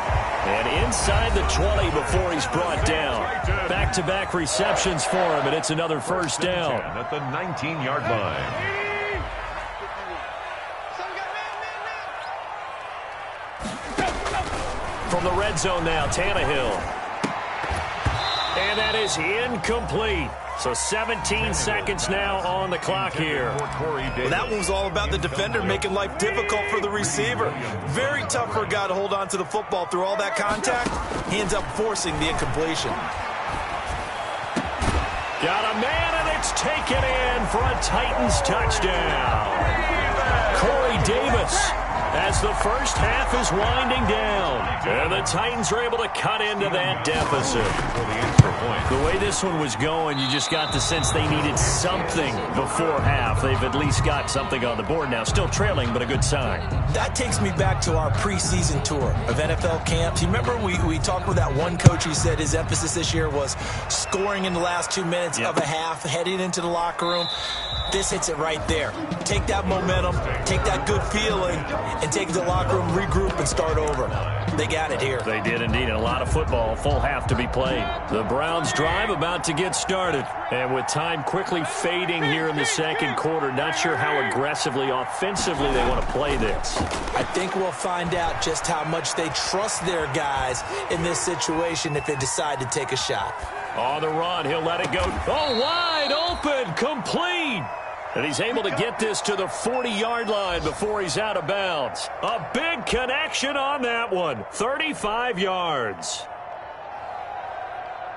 And inside the 20 before he's brought down. Back-to-back receptions for him, and it's another 1st down. At the 19-yard line. From the red zone now, Tannehill. And that is incomplete. So 17 seconds now on the clock here. Well, that one was all about the defender making life difficult for the receiver. Very tough for a guy to hold on to the football through all that contact. He ends up forcing the incompletion. Got a man, and it's taken in for a Titans touchdown. Corey Davis, as the first half is winding down. And the Titans are able to cut into that deficit. The way this one was going, you just got the sense they needed something before half. They've at least got something on the board now. Still trailing, but a good sign. That takes me back to our preseason tour of NFL camps. You remember we talked with that one coach who said his emphasis this year was scoring in the last 2 minutes of a half, heading into the locker room. This hits it right there. Take that momentum, take that good feeling, and take it to the locker room, regroup, and start over. They got it here. They did indeed, and a lot of football, full half to be played. The Browns drive about to get started. And with time quickly fading here in the 2nd quarter, not sure how aggressively, offensively they want to play this. I think we'll find out just how much they trust their guys in this situation if they decide to take a shot. On the run, he'll let it go. Oh, wide open, complete. And he's able to get this to the 40-yard line before he's out of bounds. A big connection on that one. 35 yards.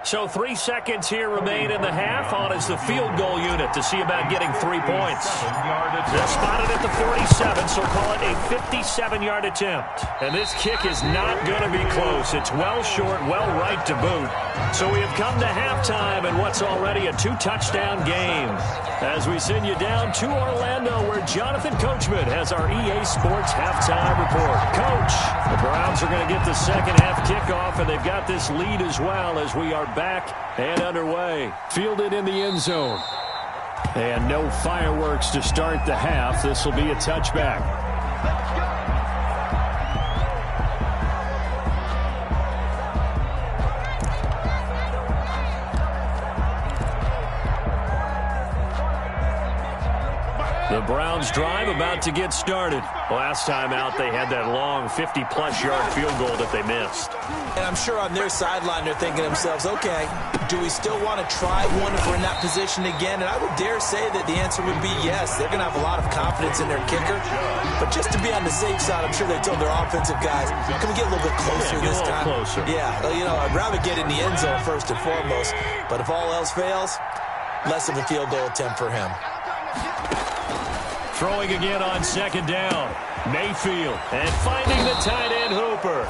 So 3 seconds here remain in the half. On is the field goal unit to see about getting 3 points. They're spotted at the 47, so call it a 57-yard attempt. And this kick is not going to be close. It's well short, well right to boot. So we have come to halftime in what's already a 2-touchdown game. As we send you down to Orlando, where Jonathan Coachman has our EA Sports halftime report. Coach, the Browns are going to get the second half kickoff, and they've got this lead as well as we are back and underway. Fielded in the end zone. And no fireworks to start the half. This will be a touchback. The Browns drive about to get started. Last time out, they had that long 50-plus yard field goal that they missed. And I'm sure on their sideline, they're thinking to themselves, okay, do we still want to try one if we're in that position again? And I would dare say that the answer would be yes. They're going to have a lot of confidence in their kicker. But just to be on the safe side, I'm sure they told their offensive guys, can we get a little bit closer this time? Closer. Yeah, you know, I'd rather get in the end zone first and foremost. But if all else fails, less of a field goal attempt for him. Throwing again on second down. Mayfield. And finding the tight end Hooper.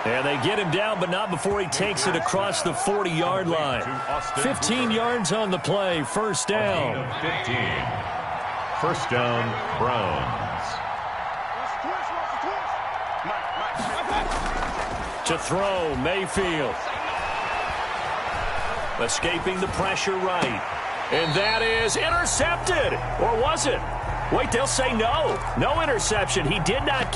And they get him down, but not before he takes it across the 40-yard line. 15 yards on the play. First down. 15. First down, Browns. To throw, Mayfield. Escaping the pressure right. And that is intercepted. Or was it? Wait, they'll say no. No interception. He did not.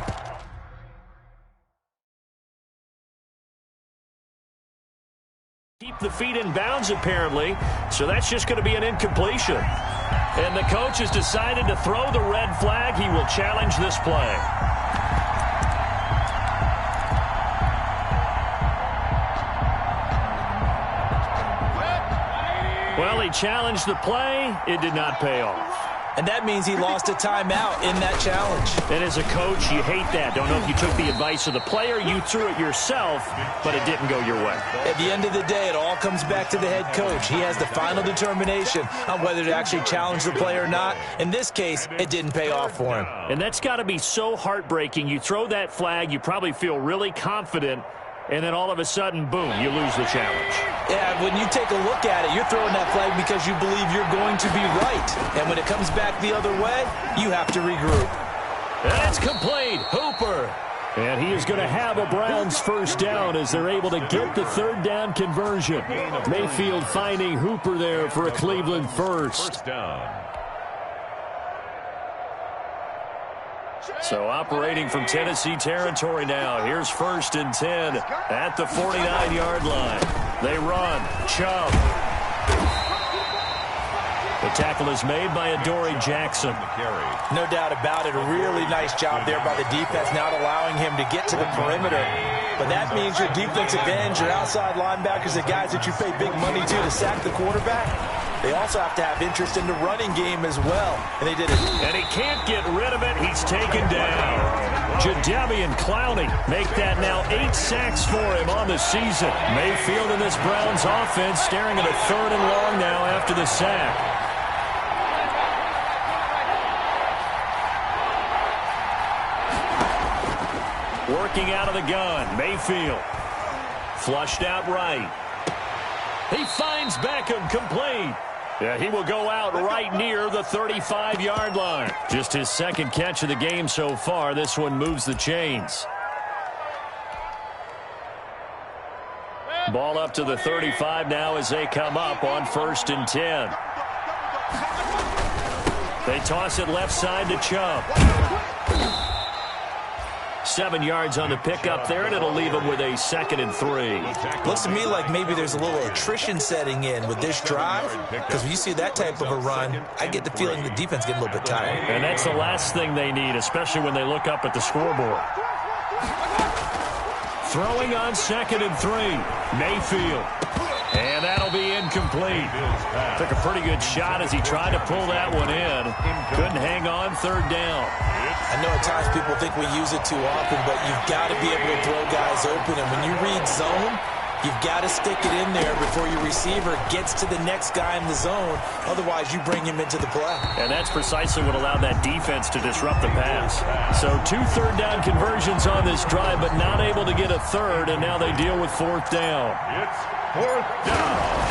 Keep the feet in bounds, apparently. So that's just going to be an incompletion. And the coach has decided to throw the red flag. He will challenge this play. Well, he challenged the play. It did not pay off. And that means he lost a timeout in that challenge. And as a coach, you hate that. Don't know if you took the advice of the player. You threw it yourself, but it didn't go your way. At the end of the day, it all comes back to the head coach. He has the final determination on whether to actually challenge the play or not. In this case, it didn't pay off for him. And that's got to be so heartbreaking. You throw that flag, you probably feel really confident, and then all of a sudden, boom, you lose the challenge. Yeah, when you take a look at it, you're throwing that flag because you believe you're going to be right. And when it comes back the other way, you have to regroup. And it's complete. Hooper. And he is going to have a Browns first down as they're able to get the third down conversion. Mayfield finding Hooper there for a Cleveland first. First down. So operating from Tennessee territory now. Here's 1st and 10 at the 49-yard line. They run. Chubb. The tackle is made by Adoree Jackson. No doubt about it. A really nice job there by the defense, not allowing him to get to the perimeter. But that means your defensive ends, your outside linebackers, the guys that you pay big money to sack the quarterback, they also have to have interest in the running game as well. And they did it. And he can't get rid of it. He's taken down. Jadeveon Clowney make that now 8 sacks for him on the season. Mayfield in this Browns offense staring at a 3rd and long now after the sack. Working out of the gun, Mayfield. Flushed out right. He finds Beckham complete. Yeah, he will go out right near the 35-yard line. Just his 2nd catch of the game so far. This one moves the chains. Ball up to the 35 now as they come up on 1st and 10. They toss it left side to Chubb. 7 yards on the pickup there, and it'll leave him with a 2nd and 3. Looks to me like maybe there's a little attrition setting in with this drive, because when you see that type of a run, I get the feeling the defense getting a little bit tired. And that's the last thing they need, especially when they look up at the scoreboard. Throwing on 2nd and 3. Mayfield. And that'll be incomplete. Took a pretty good shot as he tried to pull that one in. Couldn't hang on 3rd down. I know at times people think we use it too often, but you've got to be able to throw guys open. And when you read zone, you've got to stick it in there before your receiver gets to the next guy in the zone. Otherwise, you bring him into the play. And that's precisely what allowed that defense to disrupt the pass. So 2 third down conversions on this drive, but not able to get a 3rd, and now they deal with 4th down. It's 4th down.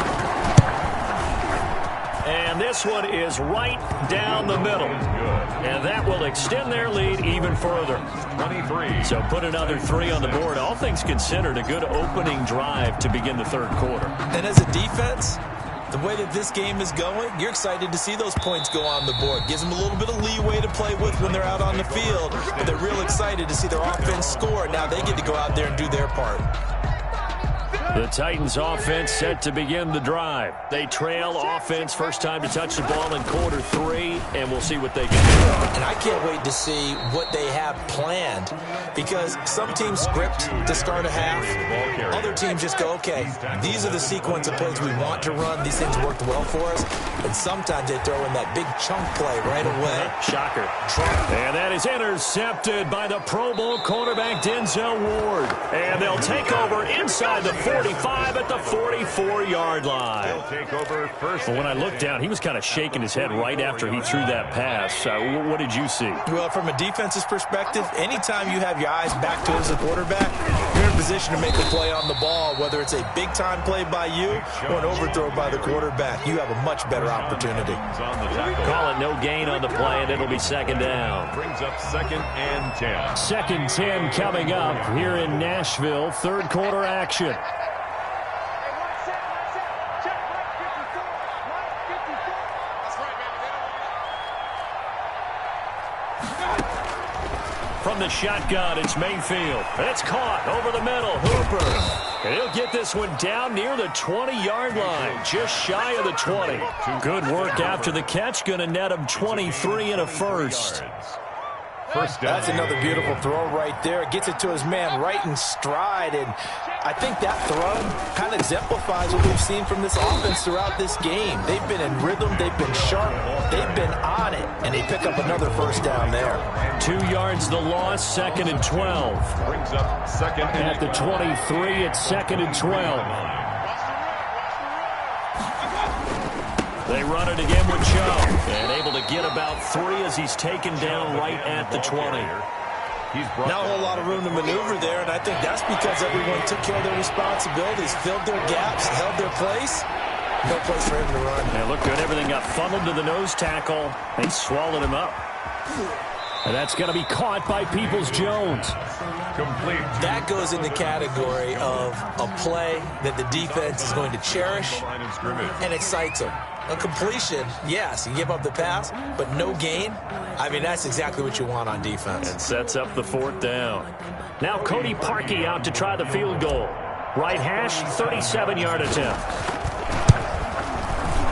And this one is right down the middle. And that will extend their lead even further. 23. So put another 3 on the board. All things considered, a good opening drive to begin the 3rd quarter. And as a defense, the way that this game is going, you're excited to see those points go on the board. Gives them a little bit of leeway to play with when they're out on the field. But they're real excited to see their offense score. Now they get to go out there and do their part. The Titans offense set to begin the drive. They trail offense, first time to touch the ball in quarter 3, and we'll see what they can do. And I can't wait to see what they have planned, because some teams script to start a half. Other teams just go, okay, these are the sequence of plays we want to run. These things worked well for us. And sometimes they throw in that big chunk play right away. Shocker. And that is intercepted by the Pro Bowl cornerback Denzel Ward. And they'll take over inside the 45 at the 44-yard line. They'll take over first. But when I looked down, he was kind of shaking his head right after he threw that pass. What did you see? Well, from a defense's perspective, anytime you have your eyes back towards the quarterback, you're in a position to make a play on the ball, whether it's a big-time play by you or an overthrow by the quarterback. You have a much better opportunity. Call it no gain on the play, and it'll be 2nd down. Brings up 2nd and 10. 2nd 10 coming up here in Nashville. 3rd quarter action. From from the shotgun. It's Mayfield. It's caught over the middle. Hooper. And he'll get this one down near the 20-yard line, just shy of the 20. Good work after the catch. Going to net him 23 and a first. That's another beautiful throw right there. Gets it to his man right in stride. And I think that throw kind of exemplifies what we've seen from this offense throughout this game. They've been in rhythm. They've been sharp. They've been on it. And they pick up another first down there. 2 yards the loss, 2nd and 12. Brings up second At the 23, it's 2nd and 12. They run it again with Chubb, and able to get about 3 as he's taken down right at the 20. Not a whole lot of room to maneuver there, and I think that's because everyone took care of their responsibilities, filled their gaps, held their place. No place for him to run. It looked good. Everything got funneled to the nose tackle. They swallowed him up. And that's going to be caught by Peoples-Jones. complete. That goes in the category of a play that the defense is going to cherish and excites them. A completion, yes, you give up the pass, but no gain. I mean, that's exactly what you want on defense. And sets up the 4th down. Now Cody Parkey out to try the field goal. Right hash, 37-yard attempt.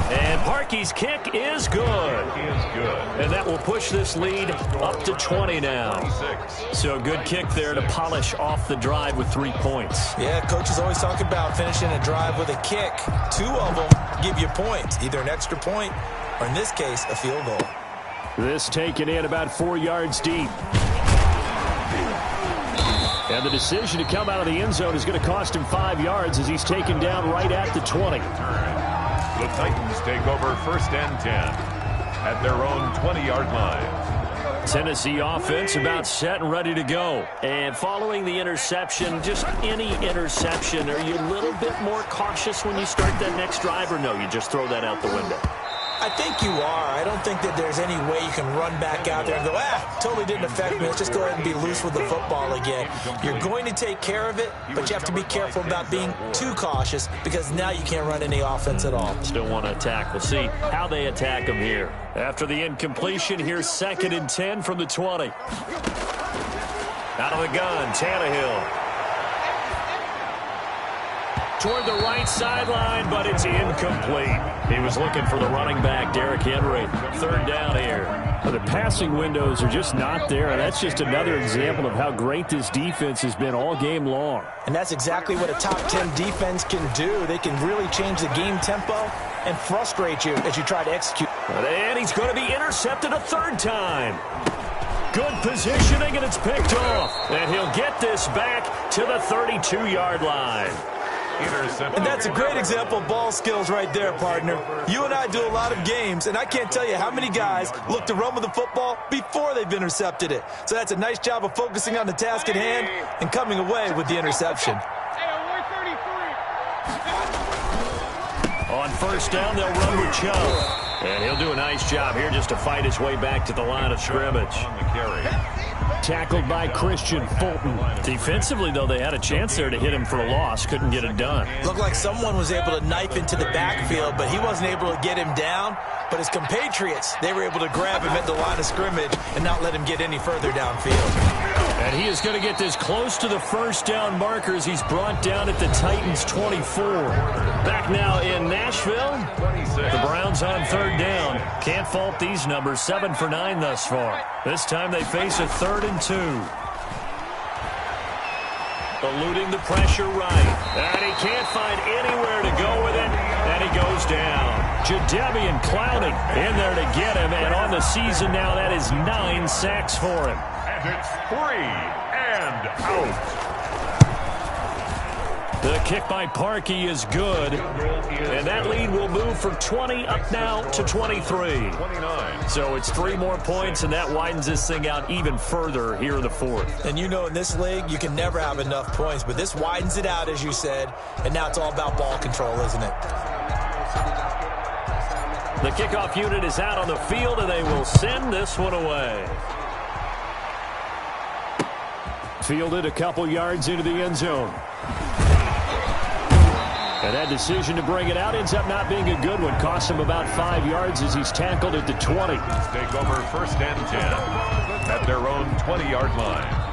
And Parkey's kick is good. And that will push this lead up to 20 now. So a good kick there to polish off the drive with 3 points. Yeah, coaches always talk about finishing a drive with a kick. 2 of them give you points, either an extra point or, in this case, a field goal. This taken in about 4 yards deep. And the decision to come out of the end zone is going to cost him 5 yards as he's taken down right at the 20. The Titans take over 1st and 10 at their own 20-yard line. Tennessee offense about set and ready to go. And following the interception, just any interception, are you a little bit more cautious when you start that next drive, or no, you just throw that out the window? I think you are. I don't think that there's any way you can run back out there and go, totally didn't affect me. Let's just go ahead and be loose with the football again. You're going to take care of it, but you have to be careful about being too cautious because now you can't run any offense at all. Still want to attack. We'll see how they attack him here. After the incompletion, here's 2nd and 10 from the 20. Out of the gun, Tannehill. Toward the right sideline, but it's incomplete. He was looking for the running back, Derrick Henry. 3rd down here. But the passing windows are just not there, and that's just another example of how great this defense has been all game long. And that's exactly what a top 10 defense can do. They can really change the game tempo and frustrate you as you try to execute. And he's going to be intercepted a 3rd time. Good positioning, and it's picked off. And he'll get this back to the 32-yard line. And that's a great example of ball skills right there, partner. You and I do a lot of games, and I can't tell you how many guys look to run with the football before they've intercepted it. So that's a nice job of focusing on the task at hand and coming away with the interception. On 1st down, they'll run with Chubb. And he'll do a nice job here just to fight his way back to the line of scrimmage. Tackled by Christian Fulton. Defensively, though, they had a chance there to hit him for a loss. Couldn't get it done. Looked like someone was able to knife into the backfield, but he wasn't able to get him down. But his compatriots, they were able to grab him at the line of scrimmage and not let him get any further downfield. And he is going to get this close to the 1st down marker as he's brought down at the Titans' 24. Back now in Nashville. The Browns on 3rd down. Can't fault these numbers. 7 for 9 thus far. This time they face a 3rd and 2. Eluding the pressure right. And he can't find anywhere to go with it. And he goes down. Jadeveon Clowney in there to get him. And on the season now, that is 9 sacks for him. And it's 3 and out. The kick by Parkey is good. And that lead will move from 20 up now to 23. So it's 3 more points, and that widens this thing out even further here in the 4th. And you know in this league, you can never have enough points, but this widens it out, as you said, and now it's all about ball control, isn't it? The kickoff unit is out on the field, and they will send this one away. Fielded a couple yards into the end zone. And that decision to bring it out ends up not being a good one. Costs him about 5 yards as he's tackled at the 20. Take over 1st and 10 at their own 20-yard line.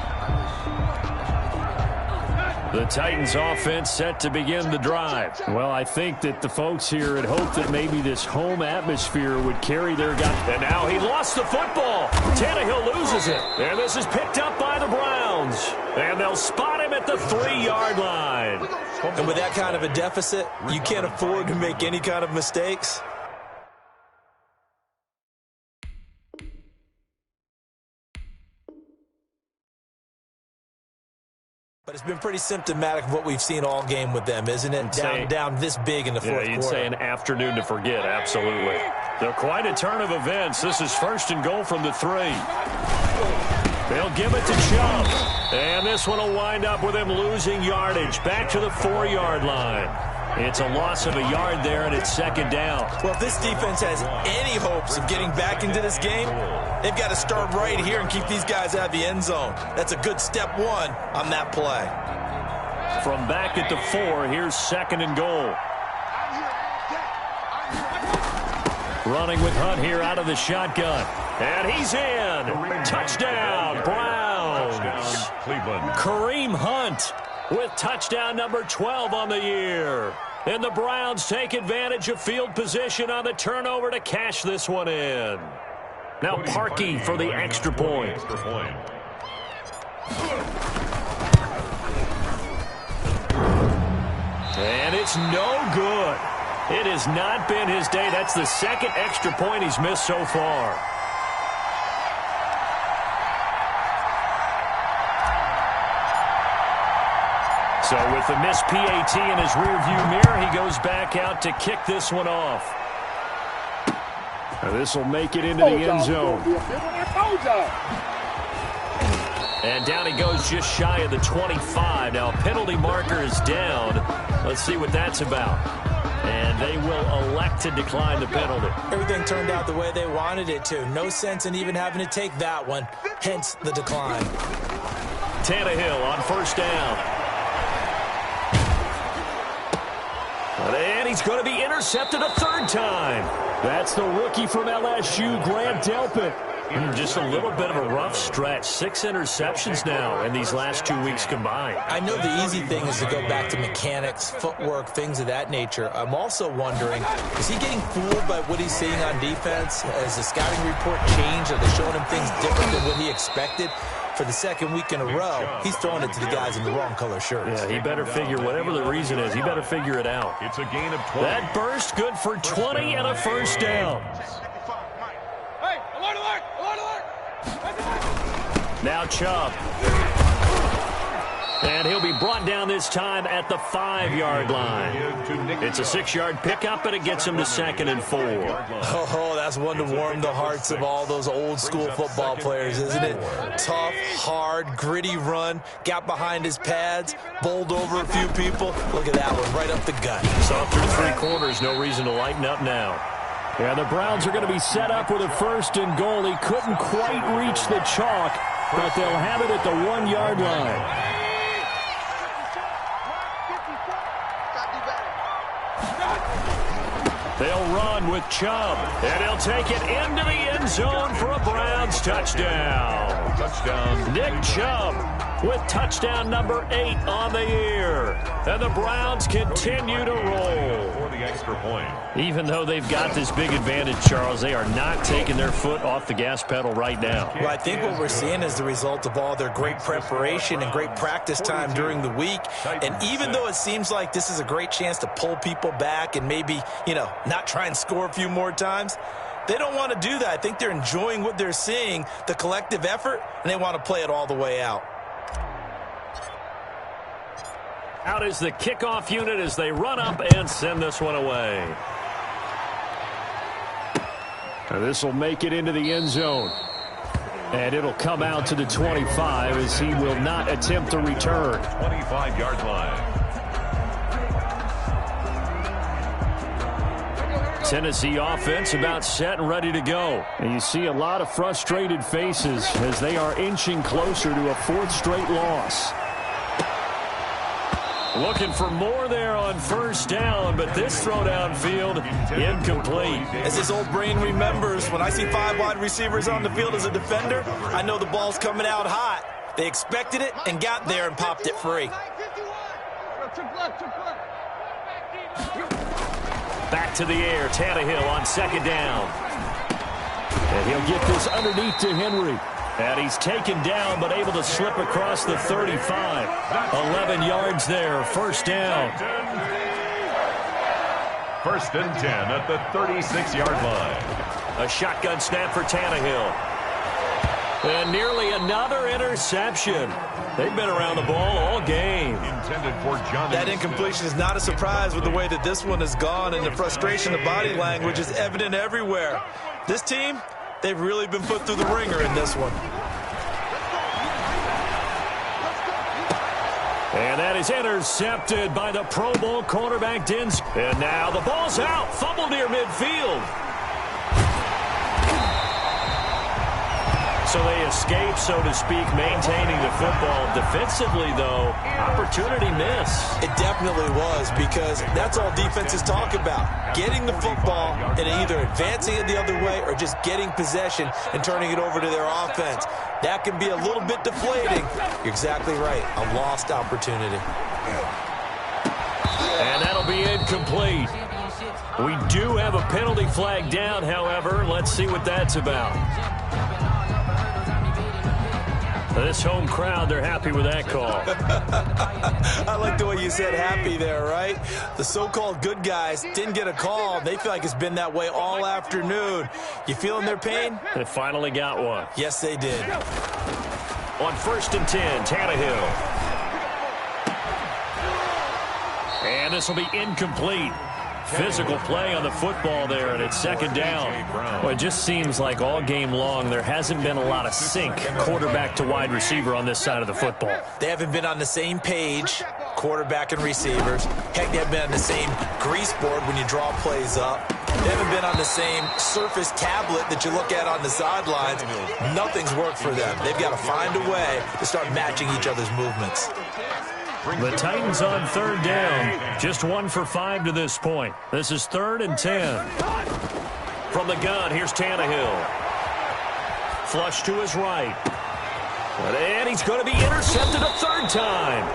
The Titans offense set to begin the drive. Well, I think that the folks here had hoped that maybe this home atmosphere would carry their guy. And now he lost the football. Tannehill loses it. And this is picked up by the Browns. And they'll spot him at the 3-yard line. And with that kind of a deficit, you can't afford to make any kind of mistakes. But it's been pretty symptomatic of what we've seen all game with them, isn't it? Down this big in the fourth quarter. You'd say an afternoon to forget, absolutely. They're quite a turn of events. This is 1st and goal from the 3. They'll give it to Chubb. And this one will wind up with him losing yardage. Back to the 4-yard line. It's a loss of a yard there, and it's 2nd down. Well, if this defense has any hopes of getting back into this game, they've got to start right here and keep these guys out of the end zone. That's a good step 1 on that play. From back at the 4, here's 2nd and goal. Running with Hunt here out of the shotgun. And he's in. Touchdown, Browns. Cleveland. Kareem Hunt with touchdown number 12 on the year. And the Browns take advantage of field position on the turnover to cash this one in. Now Parkey for the extra point. And it's no good. It has not been his day. That's the 2nd extra point he's missed so far. So with the missed PAT in his rearview mirror, he goes back out to kick this one off. Now this will make it into the end zone. And down he goes just shy of the 25. Now a penalty marker is down. Let's see what that's about. And they will elect to decline the penalty. Everything turned out the way they wanted it to. No sense in even having to take that one. Hence the decline. Tannehill on 1st down. And he's going to be intercepted a 3rd time. That's the rookie from LSU, Grant Delpit. Just a little bit of a rough stretch. 6 interceptions now in these last 2 weeks combined. I know the easy thing is to go back to mechanics, footwork, things of that nature. I'm also wondering, is he getting fooled by what he's seeing on defense? Has the scouting report changed? Are they showing him things different than what he expected? For the 2nd week in a row, he's throwing it to the guys in the wrong color shirts. Yeah, he better figure, whatever the reason is, he better figure it out. It's a gain of 20. That burst good for 20 and a 1st down. Hey, alert, alert, alert, alert. Now Chubb. And he'll be brought down this time at the 5-yard line. It's a 6-yard pickup, and it gets him to 2nd and 4. Oh, that's one to warm the hearts of all those old-school football players, isn't it? Tough, hard, gritty run, got behind his pads, bowled over a few people. Look at that one, right up the gut. Soft through 3 quarters, no reason to lighten up now. Yeah, the Browns are going to be set up with a 1st and goal. He couldn't quite reach the chalk, but they'll have it at the 1-yard line. They'll run with Chubb, and he'll take it into the end zone for a Browns touchdown. Touchdown. Nick Chubb with touchdown number 8 on the year. And the Browns continue to roll. For the extra point. Even though they've got this big advantage, Charles, they are not taking their foot off the gas pedal right now. Well, I think what we're seeing is the result of all their great preparation and great practice time during the week. And even though it seems like this is a great chance to pull people back and maybe, not try and score a few more times, they don't want to do that. I think they're enjoying what they're seeing, the collective effort, and they want to play it all the way out. Out is the kickoff unit as they run up and send this one away. This will make it into the end zone. And it'll come out to the 25 as he will not attempt to return. 25-yard line. Tennessee offense about set and ready to go. And you see a lot of frustrated faces as they are inching closer to a 4th straight loss. Looking for more there on on first down, but this throw downfield incomplete. As his old brain remembers, when I see 5 wide receivers on the field as a defender, I know the ball's coming out hot. They expected it and got there and popped it free. Back to the air, Tannehill on second down. And he'll get this underneath to Henry. And he's taken down, but able to slip across the 35. 11 yards there, first down. First and 10 at the 36-yard line. A shotgun snap for Tannehill. And nearly another interception. They've been around the ball all game. Intended for Johnny. That incompletion is not a surprise with the way that this one has gone, and the frustration of body language is evident everywhere. This team, they've really been put through the ringer in this one. And that is intercepted by the Pro Bowl cornerback Dins. And now the ball's out. Fumble near midfield. So they escape, so to speak, maintaining the football. Defensively, though, opportunity miss. It definitely was, because that's all defenses talk about. Getting the football and either advancing it the other way or just getting possession and turning it over to their offense. That can be a little bit deflating. You're exactly right. A lost opportunity. And that'll be incomplete. We do have a penalty flag down, however. Let's see what that's about. This home crowd, they're happy with that call. I like the way you said happy there, right? The so-called good guys didn't get a call. They feel like it's been that way all afternoon. You feeling their pain? They finally got one. Yes, they did. On first and 10, Tannehill. And this will be incomplete. Physical play on the football there, and it's second down. Well, it just seems like all game long there hasn't been a lot of sync quarterback to wide receiver on this side of the football. They haven't been on the same page, quarterback and receivers. Heck, they haven't been on the same grease board when you draw plays up. They haven't been on the same surface tablet that you look at on the sidelines. Nothing's worked for them. They've got to find a way to start matching each other's movements. The Titans on third down. Just 1 for 5 to this point. This is 3rd and 10. From the gun, here's Tannehill. Flush to his right. And he's going to be intercepted a third time.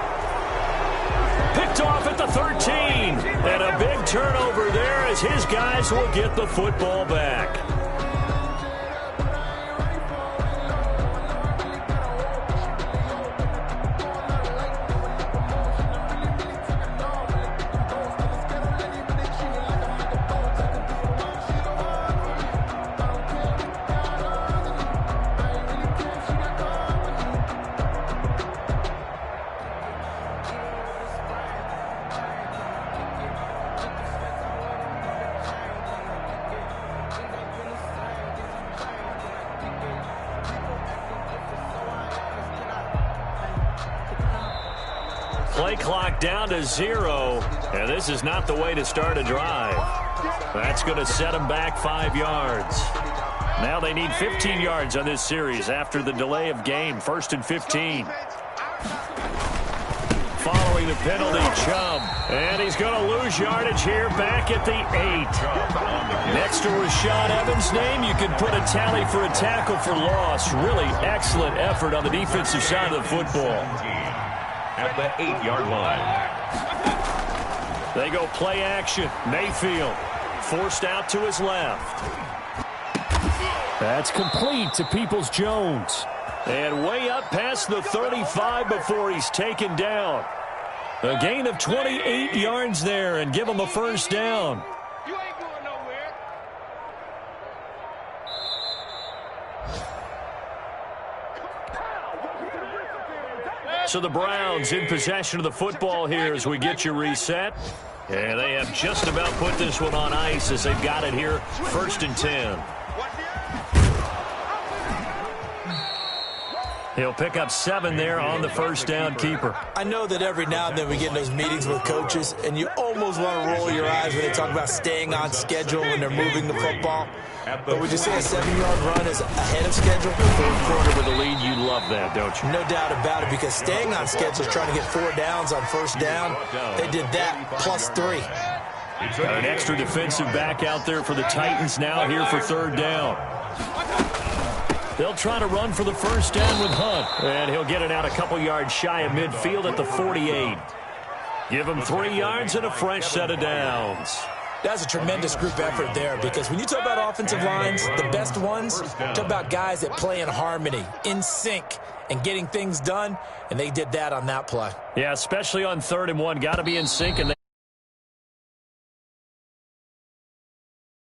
Picked off at the 13. And a big turnover there as his guys will get the football back. Play clock down to 0, and this is not the way to start a drive. That's going to set them back 5 yards. Now they need 15 yards on this series after the delay of game. 1st and 15. Following the penalty, Chubb. And he's going to lose yardage here back at the 8. Next to Rashad Evans' name, you can put a tally for a tackle for loss. Really excellent effort on the defensive side of the football. At the 8-yard line. They go play action. Mayfield forced out to his left. That's complete to Peoples-Jones. And way up past the 35 before he's taken down. A gain of 28 yards there and give him a first down. You ain't going nowhere. So the Browns in possession of the football here as we get you reset. And they have just about put this one on ice as they've got it here. 1st and 10. He'll pick up 7 there on the first down keeper. I know that every now and then we get in those meetings with coaches, and you almost want to roll your eyes when they talk about staying on schedule when they're moving the football. But would you say a 7-yard run is ahead of schedule? Fourth quarter with a lead, you love that, don't you? No doubt about it, because staying on schedule is trying to get 4 downs on first down. They did that plus 3. Got an extra defensive back out there for the Titans now here for third down. They'll try to run for the first down with Hunt. And he'll get it out a couple yards shy of midfield at the 48. Give him 3 yards and a fresh set of downs. That's a tremendous group effort there, because when you talk about offensive lines, the best ones, talk about guys that play in harmony, in sync, and getting things done, and they did that on that play. Yeah, especially on 3rd and 1. Got to be in sync. And